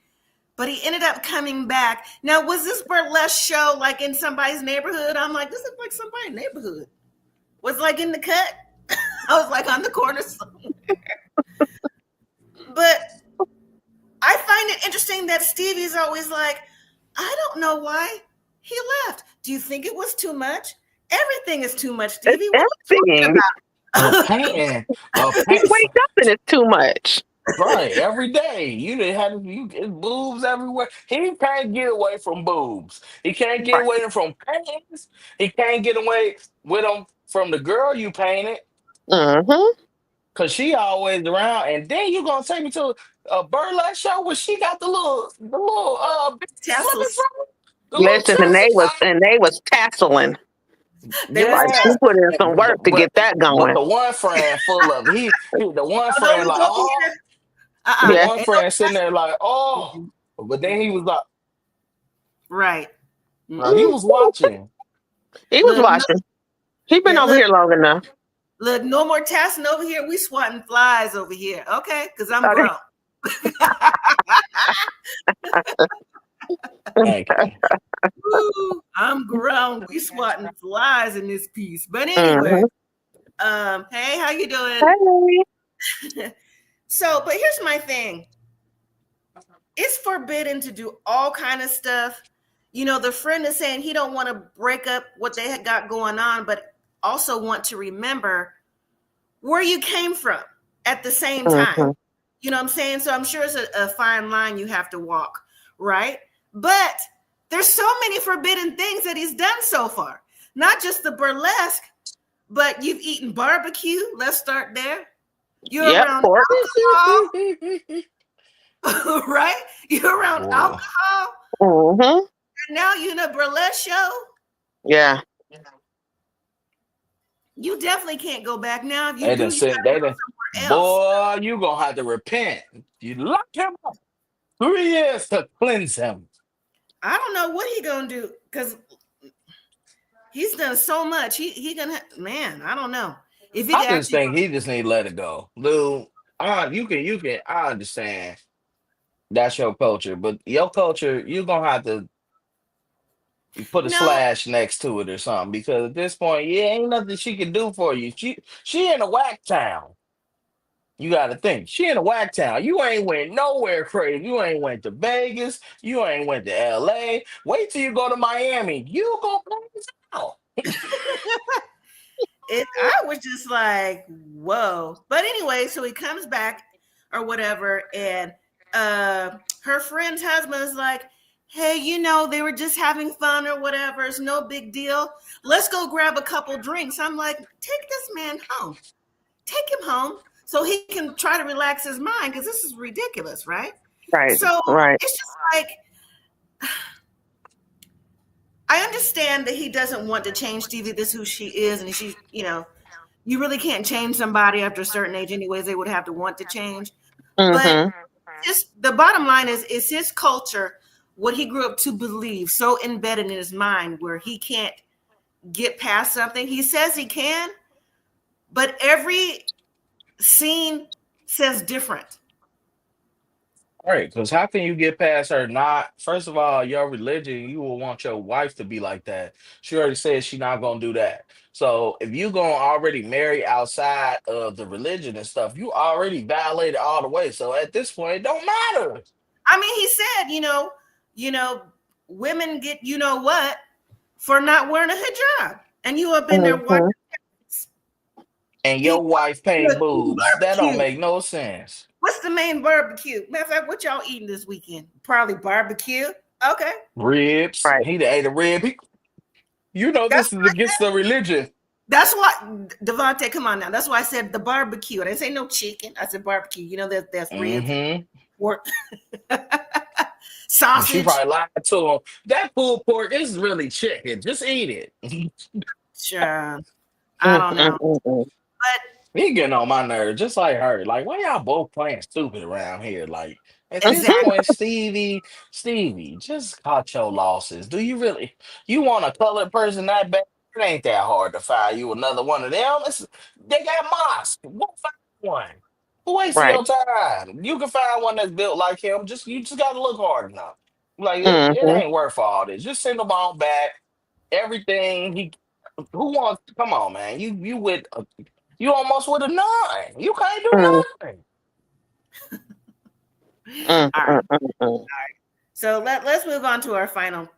But he ended up coming back. Now, was this burlesque show like in somebody's neighborhood? I'm like, this is like somebody's neighborhood. Was like in the cut. I was like on the corner somewhere. But I find it interesting that Stevie's always like, I don't know why he left. Do you think it was too much? Everything is too much, Stevie. What are you talking about? A pain. He wake up and it's too much. Right, every day. You didn't have it's boobs everywhere. He can't get away from boobs. He can't get away from paintings. He can't get away with them from the girl you painted. Cause she always around. And then you gonna take me to a burlesque show where she got the little tassels. The little Listen, and they was tasseling. Like she put in some work to get that going. But the one friend full of it. The one friend like, oh. Yeah. One friend sitting there like, oh, but then he was like, right. He was watching. He was watching. He been over here long enough. Look, no more tasking over here. We swatting flies over here. Okay, because I'm grown. I'm grown. We swatting flies in this piece. But anyway, Hey, how you doing? Hey. So, but here's my thing. It's forbidden to do all kind of stuff. You know, the friend is saying he don't want to break up what they had got going on, but also want to remember where you came from at the same time. Mhm. You know what I'm saying? So I'm sure it's a fine line you have to walk, right? But there's so many forbidden things that he's done so far. Not just the burlesque, but you've eaten barbecue. Let's start there. You're Yep, around pork. alcohol, right? You're around Boy. alcohol. Mhm. And now you're in a burlesque show. Yeah. You definitely can't go back. Now, if you They do, done you said gotta they go done, somewhere else. boy, you gonna have to repent. You lock him up 3 years to cleanse him. I don't know what he gonna do because he's done so much. He gonna man. I don't know if he I can just actually. think he just need to let it go. Dude, you can I understand that's your culture, but your culture, you're gonna have to put a No, slash next to it or something because at this point, yeah, ain't nothing she can do for you. She in a whack town. You got to think she in a whack town. You ain't went nowhere crazy. You ain't went to Vegas. You ain't went to L.A. Wait till you go to Miami. You gonna play out. I was just like, whoa. But anyway, so he comes back or whatever, and her friend's husband is like, hey, you know, they were just having fun or whatever. It's no big deal. Let's go grab a couple drinks. I'm like, take this man home. Take him home so he can try to relax his mind because this is ridiculous, right? Right. So Right. it's just like I understand that he doesn't want to change Stevie. This is who she is, and she, you know, you really can't change somebody after a certain age, anyways. They would have to want to change. But Mhm. just the bottom line is his culture, what he grew up to believe, so embedded in his mind where he can't get past something. He says he can, but every scene says different. Right, because how can you get past her not? First of all, your religion, you will want your wife to be like that. She already said she not gonna do that. So if you gonna already marry outside of the religion and stuff, you already violated all the way. So at this point, it don't matter. I mean, he said, you know, women get you know what for not wearing a hijab, and you up in there watching. Mhm. And He your wife paying wants boobs. That don't barbecue. make no sense. What's the main barbecue? Matter of fact, what y'all eating this weekend? Probably barbecue. Okay, Ribs. Right. He done ate a rib. You know that's this is against the religion. that's why Devontae. Come on now. That's why I said the barbecue. I didn't say no chicken. I said barbecue. You know that's ribs, Mm-hmm. pork, She sausage. probably lied to him. That pulled pork is really chicken. Just eat it. Sure. I don't know, Mhm. but He getting on my nerves, just like her. Like, why y'all both playing stupid around here? Like, at this Mhm. exactly. point, Stevie, just cut your losses. Do you really? You want a colored person that bad? It ain't that hard to find you another one of them. They got mosque. Go find one. Who wasting Right. your time? You can find one that's built like him. You just gotta look hard enough. Like it Mhm. ain't worth all this. Just send them on back. Everything he who wants? Come on, man. You almost with a nine. You can't do Mhm. nothing. Mhm. All right. Mhm. So let's move on to our final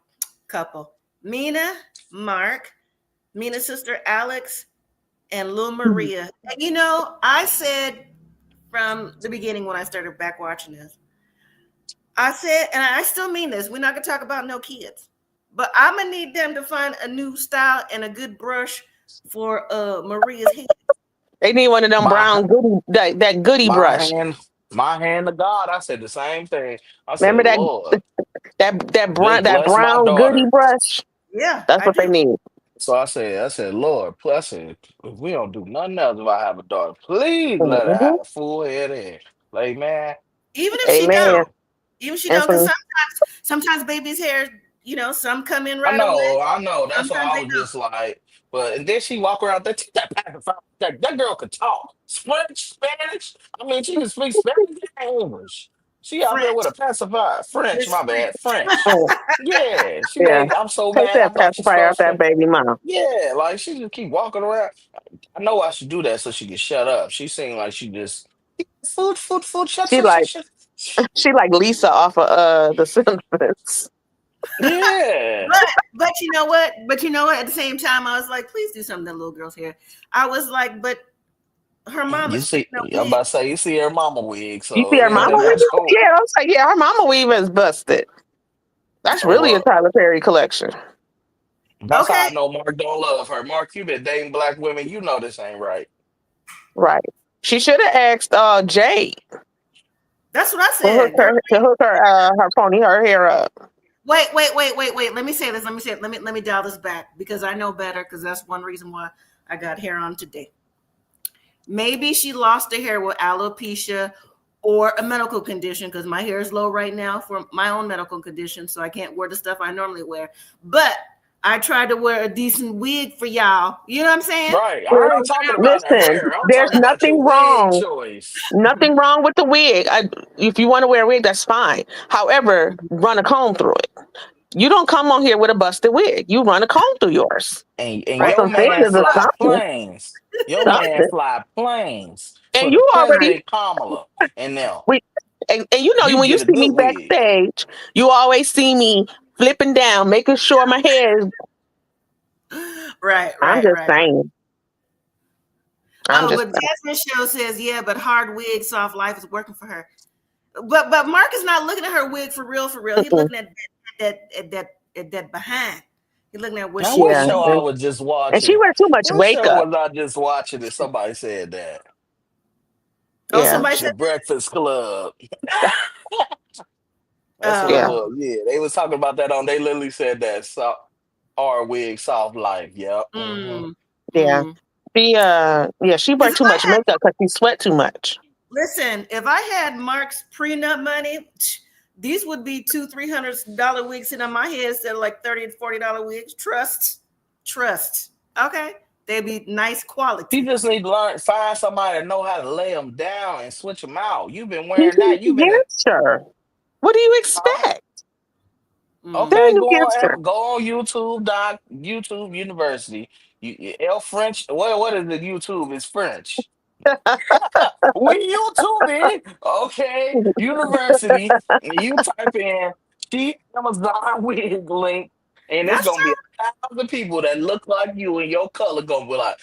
couple. Mina, Mark, Mina's sister Alex, and Lou Maria. And you know, I said from the beginning when I started back watching this, I said, and I still mean this, we're not gonna talk about no kids. But I'm gonna need them to find a new style and a good brush for Maria's hair. They need one of them My brown goody that goody my brush. hand, my hand to God. I said the same thing. I said, Remember Lord, just that bless my brown goody daughter. brush? Yeah, That's I what they do. need. So I said, Lord, I said, if we don't do nothing else, if I have a daughter, please let her Mhm. have full head of hair. Like, man, Even if she Amen. don't, even if she And don't, because some sometimes baby's hair, you know, some come in right away, I know. That's why sometimes I they was don't. just like, but and then she walk around there, take that pacifier. That girl could talk French, Spanish. I mean, she can speak Spanish and English. She out there with French. a pacifier. French, Miss my bad. French. French. Mm, Yeah, she yeah. made. I'm so Take mad. I that thought she pacifier out started that screaming. baby mouth. Yeah, like she just keep walking around. I know I should do that so she can shut up. She seemed like she just food. Shut, She shut, shut, like shut. she like Lisa off of The Simpsons. Yeah. But you know what? But you know what? At the same time, I was like, please do something to little girl's hair. I was like, but her mom You is see, putting a I'm wig. about to say you see her mama wig, You so see her mama yeah, weave? that's cool. Yeah, I was like, yeah, her mama weave is busted. That's Oh really a well, Tyler Perry collection. that's how Okay, I know Mark don't love her. Mark, you been dating black women, you know this ain't right. Right. She should have asked Jay that's what I said, girl. to hook her pony her hair up. Wait. Let me say this. Let me say it. Let me dial this back because I know better. Because that's one reason why I got hair on today. Maybe she lost her hair with alopecia or a medical condition because my hair is low right now for my own medical condition, so I can't wear the stuff I normally wear. But I tried to wear a decent wig for y'all. You know what I'm saying? Right. Well, I ain't talking about her listen, hair. I'm there's talking about your wig choice. nothing wrong with the wig. If you want to wear a wig, that's fine. However, run a comb through it. You don't come on here with a busted wig. You run a comb through yours. And Right, Or your some right, man scissors or fly right, something. planes. Your man Something. fly planes for And the you already president Kamala and now. we and you know You when you get a see me good wig. backstage, you always see me flipping down, making sure my hair is. right, I'm right, just right. saying. I'm Oh, just but Jasmine Show says, yeah, but hard wig, soft life is working for her. But Mark is not looking at her wig for real, for real. He's saying. looking at that behind. He's looking at what Now, she what Yeah, can show be. I and, was just and she watching? wears too much What show makeup. was I just watching that somebody said that? Oh, Yeah, somebody The said, Breakfast Club. That's what it yeah, oh, was. Yeah, they was talking about that on. They literally said that hard wig, soft life. Yep. mm, yeah. mm. She wear Because if too I much had, makeup because she sweat too much. listen, if I had Mark's prenup money, these would be $200-300 wigs sitting on my head instead of like $30 and $40 wigs. Trust. Okay, they'd be nice You quality. just need to find somebody that know how to lay them down and switch them out. You've been He wearing that. didn't You've been in. against her. What do you Huh? expect? Mm. Okay, Nothing against her. go on YouTube, YouTube University. El French. What is the YouTube? Is French. We YouTube, okay, university, and you type in cheap Amazon wig link, and it's That's gonna be true. 1,000 people that look like you and your color gonna be like,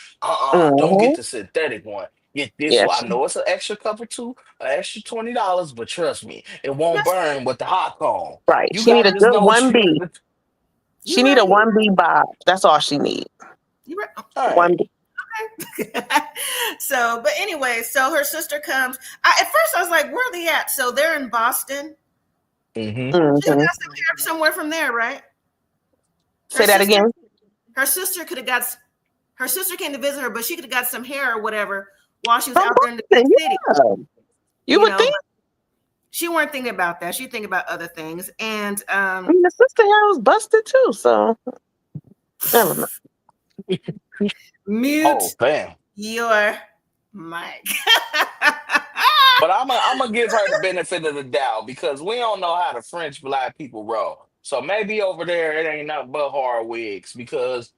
don't get Hmm. the synthetic one. Get this Yeah, one. I know it's an extra cover too, an extra $20, but trust me, it won't That's burn with the hot comb. right. You She need gotta a just good know what one you B. got to. She you're need a right. one B bob. That's all she need. You're right. All One right. B. So, but anyway, so her sister comes. At first, I was like, "Where are they at?" So they're in Boston. Mm-hmm. She got Hmm. some hair somewhere from there, right? Her Say that sister, again. her sister could have got. Her sister came to visit her, but she could have got some hair or whatever while she was From out there in the big Boston, city. yeah. You You would know, think. but she weren't thinking about that. She thinking about other things. And I mean, the sister hair was busted too. So never mind. Oh, mute damn. your mic. But I'm gonna give her the benefit of the doubt because we don't know how the French black people roll. So maybe over there it ain't nothing but hard wigs because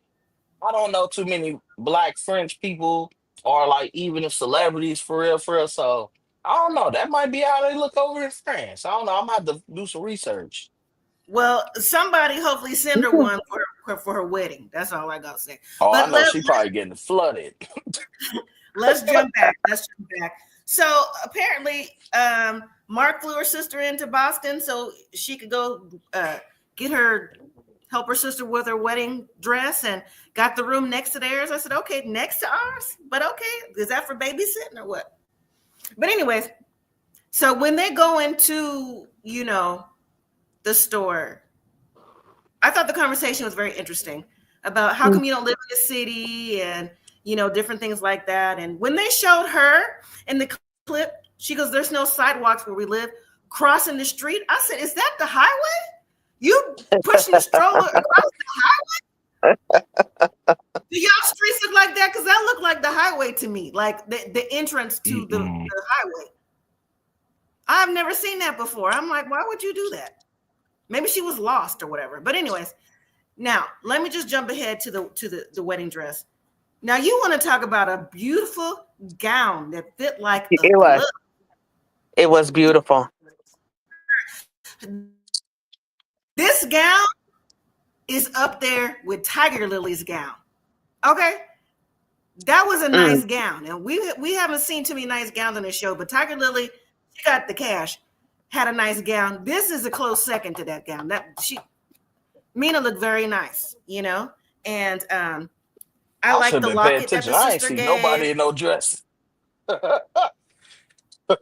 I don't know too many black French people or like even the celebrities for real, for real. So I don't know. That might be how they look over in France. I don't know. I'm gonna have to do some research. Well, somebody hopefully send her one for her wedding. That's all I gotta say. Oh, I But know she probably getting flooded. let's jump back. Let's jump back. So apparently, Mark flew her sister into Boston so she could go get help her sister with her wedding dress, and got the room next to theirs. I said, okay, next to ours, but okay, is that for babysitting or what? But anyways, so when they go into the store, I thought the conversation was very interesting about how come you don't live in the city and different things like that. And when they showed her in the clip, she goes, "There's no sidewalks where we live." Crossing the street, I said, "Is that the highway? You pushing the stroller across the highway? Do y'all streets look like that? Because that looked like the highway to me, like the entrance to the Mm-mm. highway." I've never seen that before. I'm like, why would you do that? Maybe she was lost or whatever. But anyways, now let me just jump ahead to the wedding dress. Now you want to talk about a beautiful gown that fit like a glove. It was beautiful. This gown is up there with Tiger Lily's gown. Okay. That was a nice gown. And we haven't seen too many nice gowns on this show, but Tiger Lily, she got the cash, had a nice gown. This is a close second to that gown. Mina looked very nice, you know? And I like the locket that the sister gave. Nobody in no dress.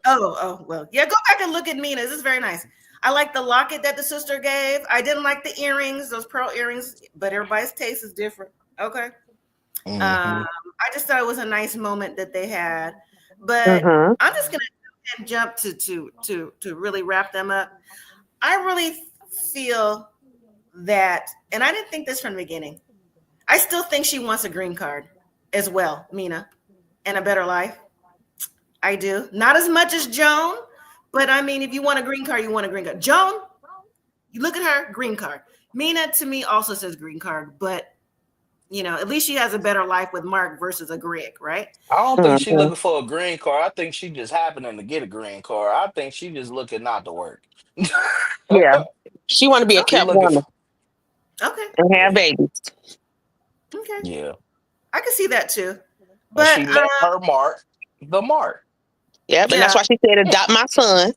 Oh, well. Yeah, go back and look at Mina. This is very nice. I like the locket that the sister gave. I didn't like the earrings, those pearl earrings, but everybody's taste is different. Okay. I just thought it was a nice moment that they had. But I'm just gonna jump to really wrap them up. I really feel that, and I didn't think this from the beginning. I still think she wants a green card as well, Mina, and a better life. I do. Not as much as Joan, but I mean, if you want a green card, you want a green card. Joan, you look at her, green card. Mina, to me, also says green card, but you know, at least she has a better life with Mark versus a Greg, right? I don't think she's looking for a green card. I think she just happening to get a green card. I think she just looking not to work. Yeah. She want to be a kept woman. Okay. And have babies. Okay. Yeah. I can see that too. But she let her mark the mark. Yep, and that's why she said adopt my son.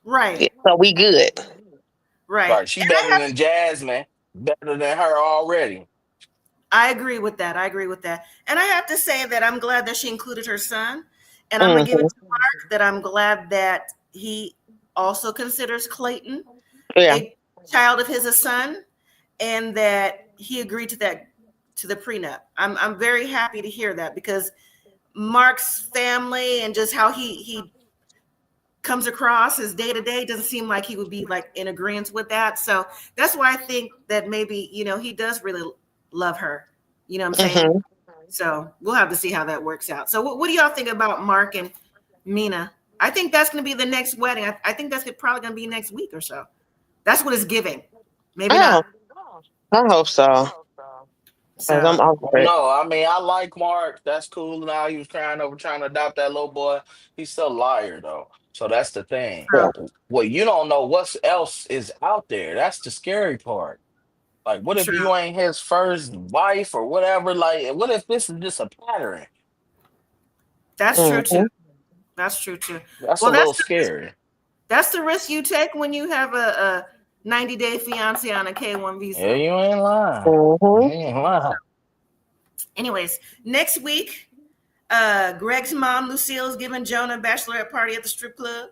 Right. Yeah, so we good. Right. She better than Jasmine. Better than her already. I agree with that. And I have to say that I'm glad that she included her son. And I'm going to give it to Mark that I'm glad that he also considers Clayton a child of his, a son, and that he agreed to that, to the prenup. I'm very happy to hear that, because Mark's family and just how he comes across his day to day doesn't seem like he would be like in agreement with that. So that's why I think that maybe, you know, he does really love her. You know what I'm saying? So we'll have to see how that works out. So what do y'all think about Mark and Mina? I think that's going to be the next wedding. I think that's probably going to be next week or so. That's what it's giving. Maybe not. I hope so. So no, I mean, I like Mark. That's cool. Now he was crying over trying to adopt that little boy. He's still a liar, though. So that's the thing. Well, you don't know what else is out there. That's the scary part. Like, what if you ain't his first wife or whatever? Like, what if this is just a pattern? That's true too. That's true too. That's a little scary. That's the risk you take when you have a 90-day fiance on a K1 visa. Yeah, you ain't lying. You ain't lying. Anyways, next week, Greg's mom, Lucille, is giving Joan a bachelorette party at the strip club.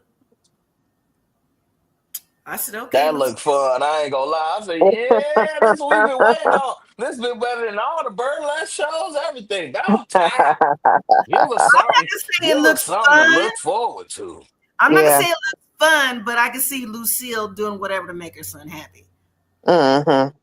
I said, okay. That looked fun. I ain't gonna lie. I said, yeah, this we've been waiting on. This been better than all the burlesque shows, everything. About time. Give us something. To look forward to. I'm not gonna say it looks fun, but I can see Lucille doing whatever to make her son happy. I'm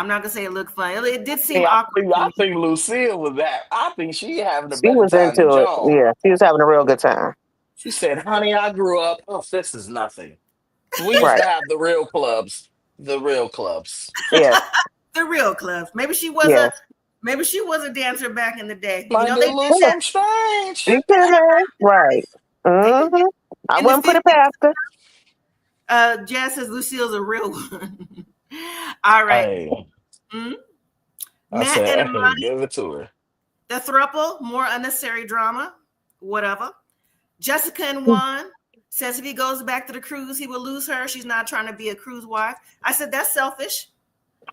not gonna say it looked fun. It did seem awkward. I think Lucille was that. I think she having a she better was time into than it. Joan. Yeah, she was having a real good time. She said, honey, I grew up. Oh, this is nothing. We used to have the real clubs. The real clubs. Yeah. The real clubs. Maybe she was a dancer back in the day. Might you know, be a little something strange. Right. I wouldn't put it past her. Jazz says Lucille's a real one. All right. Hey. Matt and Mark, give it to her. The throuple, more unnecessary drama, whatever. Jessica and Juan says if he goes back to the cruise, he will lose her. She's not trying to be a cruise wife. I said, that's selfish.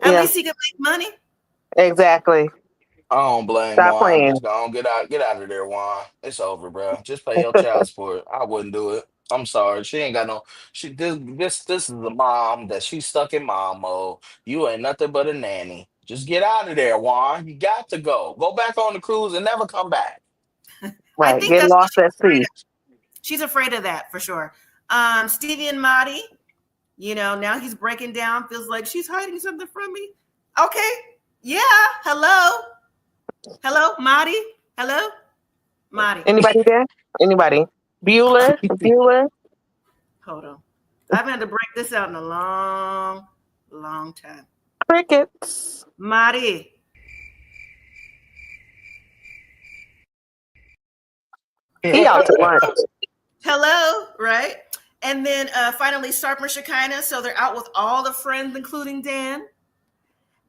At least he can make money. Exactly. I don't blame Juan. Just go get out of there, Juan. It's over, bro. Just pay your child support. I wouldn't do it. I'm sorry. She ain't got no. This is the mom that she's stuck in mom mode. You ain't nothing but a nanny. Just get out of there, Juan. You got to go. Go back on the cruise and never come back. Right. I think get lost at sea. She's afraid of that for sure. Stevie and Mahdi, you know, now he's breaking down. Feels like she's hiding something from me. Okay. Yeah. Hello, Mahdi. Hello, Mahdi. Anybody there? Anybody? Bueller? Hold on. I've had to break this out in a long, long time. Crickets. Mahdi. He out to lunch. Hello, right? And then finally, Sarper and Shekinah. So they're out with all the friends, including Dan.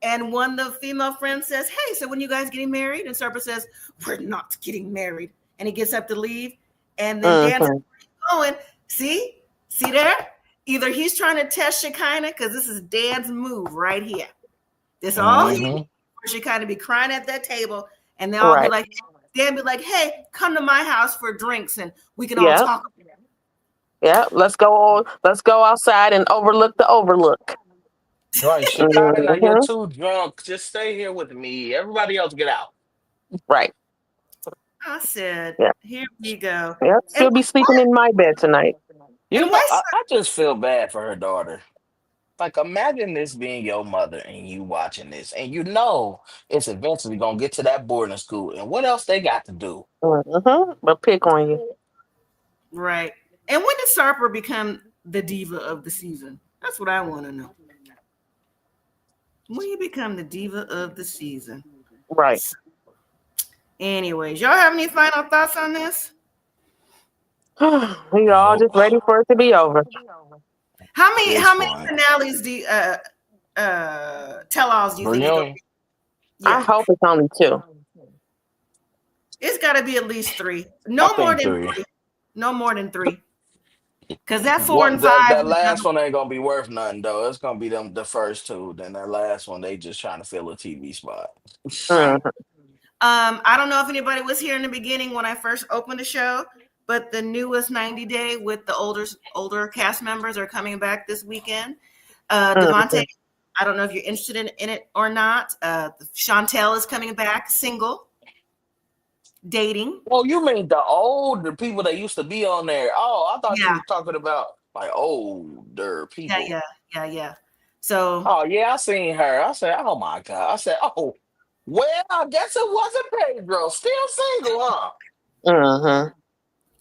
And one of the female friends says, hey, so when you guys getting married? And Sarper says, we're not getting married. And he gets up to leave. And then Dan's going, see there? Either he's trying to test Shekinah, because this is Dan's move right here. This all he for Shekinah be crying at that table. And they'll all be like, Dan be like, hey, come to my house for drinks and we can all talk. Yeah, let's go outside and overlook the overlook. Right, Shekinah, you're too drunk. Just stay here with me. Everybody else get out. Right. I said, here we go. Yeah, she'll be sleeping in my bed tonight. You know, I just feel bad for her daughter. Like, imagine this being your mother and you watching this, and you know it's eventually gonna get to that boarding school. And what else they got to do? But pick on you. Right. And when did Sarper become the diva of the season? That's what I want to know. When you become the diva of the season. Right. Anyways, y'all have any final thoughts on this? We all just ready for it to be over. How many finales do tell-alls do you think? Really? I hope it's only 2. It's got to be at least 3. No more than 3. No more than 3. Because that 4 and 5. That last one ain't gonna be worth nothing though. It's gonna be the first 2. Then that last one, they just trying to fill a TV spot. I don't know if anybody was here in the beginning when I first opened the show, but the newest 90 Day with the older cast members are coming back this weekend. Devontae, I don't know if you're interested in it or not. Chantel is coming back, single, dating. Oh, you mean the older people that used to be on there? Oh, I thought you were talking about like older people. Yeah. So. Oh yeah, I seen her. I said, oh my God. I said, oh, well, I guess it wasn't Pedro. Still single, huh?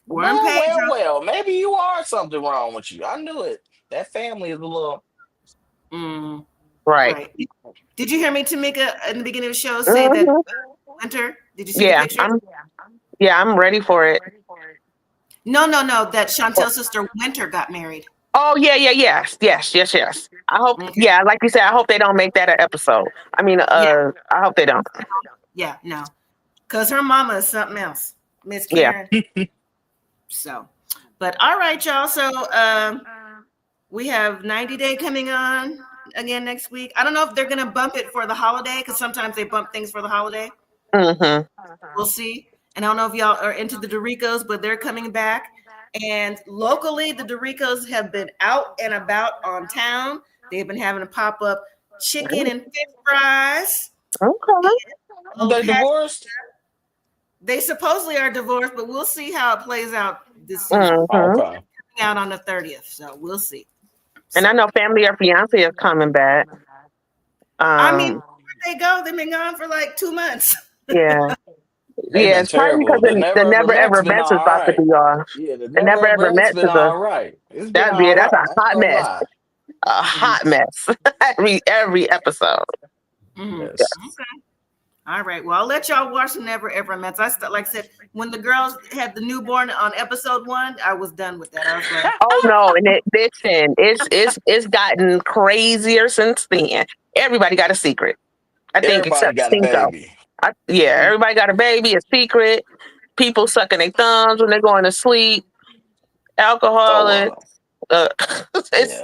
Well, maybe you are something wrong with you. I knew it. That family is a little right. Did you hear me, Tamika, in the beginning of the show say that Winter? Did you see the picture? I'm ready for it. No. That Chantel's sister Winter got married. Oh yeah. Yes. I hope. Yeah, like you said, I hope they don't make that an episode. I mean, I hope they don't. Yeah, no, because her mama is something else, Miss Karen. So, but all right, y'all. So we have 90 Day coming on again next week. I don't know if they're gonna bump it for the holiday because sometimes they bump things for the holiday. We'll see. And I don't know if y'all are into the Doricos, but they're coming back. And locally, the Doricos have been out and about on town. They've been having a pop-up chicken and fish fries. Okay. Are they divorced? They supposedly are divorced, but we'll see how it plays out this season. Okay. Out on the 30th, so we'll see. And I know Family or Fiance is coming back. I mean, where they go? They've been gone for like 2 months. Yeah. It's probably because the Never Ever Mess is about to be off. Yeah, the Never Ever Mess is all right. That's a hot mess. A hot mess. every episode. Yes. Okay. All right. Well, I'll let y'all watch the Never Ever Mess. Like I said, when the girls had the newborn on episode 1, I was done with that. I was like, oh no, and it's gotten crazier since then. Everybody got a secret. I think except Cinco. Everybody got a baby, a secret. People sucking their thumbs when they're going to sleep. Alcoholic. It's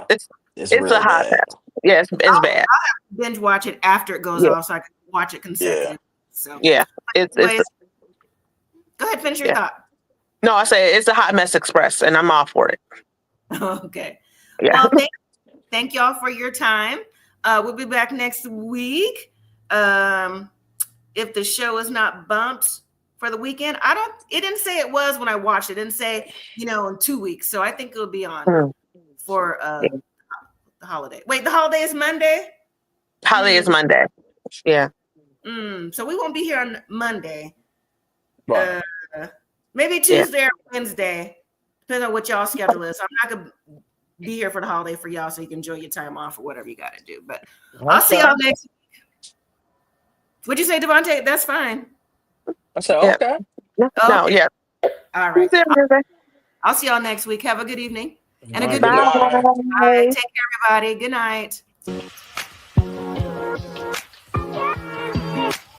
a hot mess. Yeah, it's bad. I'll have to binge watch it after it goes off so I can watch it consecutively. So it's go ahead, finish your thought. No, I say it's a hot mess express, and I'm all for it. Okay. Yeah. Well, thank y'all for your time. We'll be back next week. If the show is not bumped for the weekend, it didn't say it was when I watched it. It didn't say, in 2 weeks. So I think it'll be on for the holiday. Wait, the holiday is Monday? Holiday is Monday. Yeah. So we won't be here on Monday. Right. Maybe Tuesday or Wednesday. Depends on what y'all schedule is. I'm not gonna be here for the holiday for y'all, so you can enjoy your time off or whatever you got to do. But I'll see y'all next week. What'd you say, Devontae? That's fine. I said, Yeah. okay. No, yeah. All right. I'll see y'all next week. Have a good evening and a good Good week. night. All right. Take care, everybody. Good night.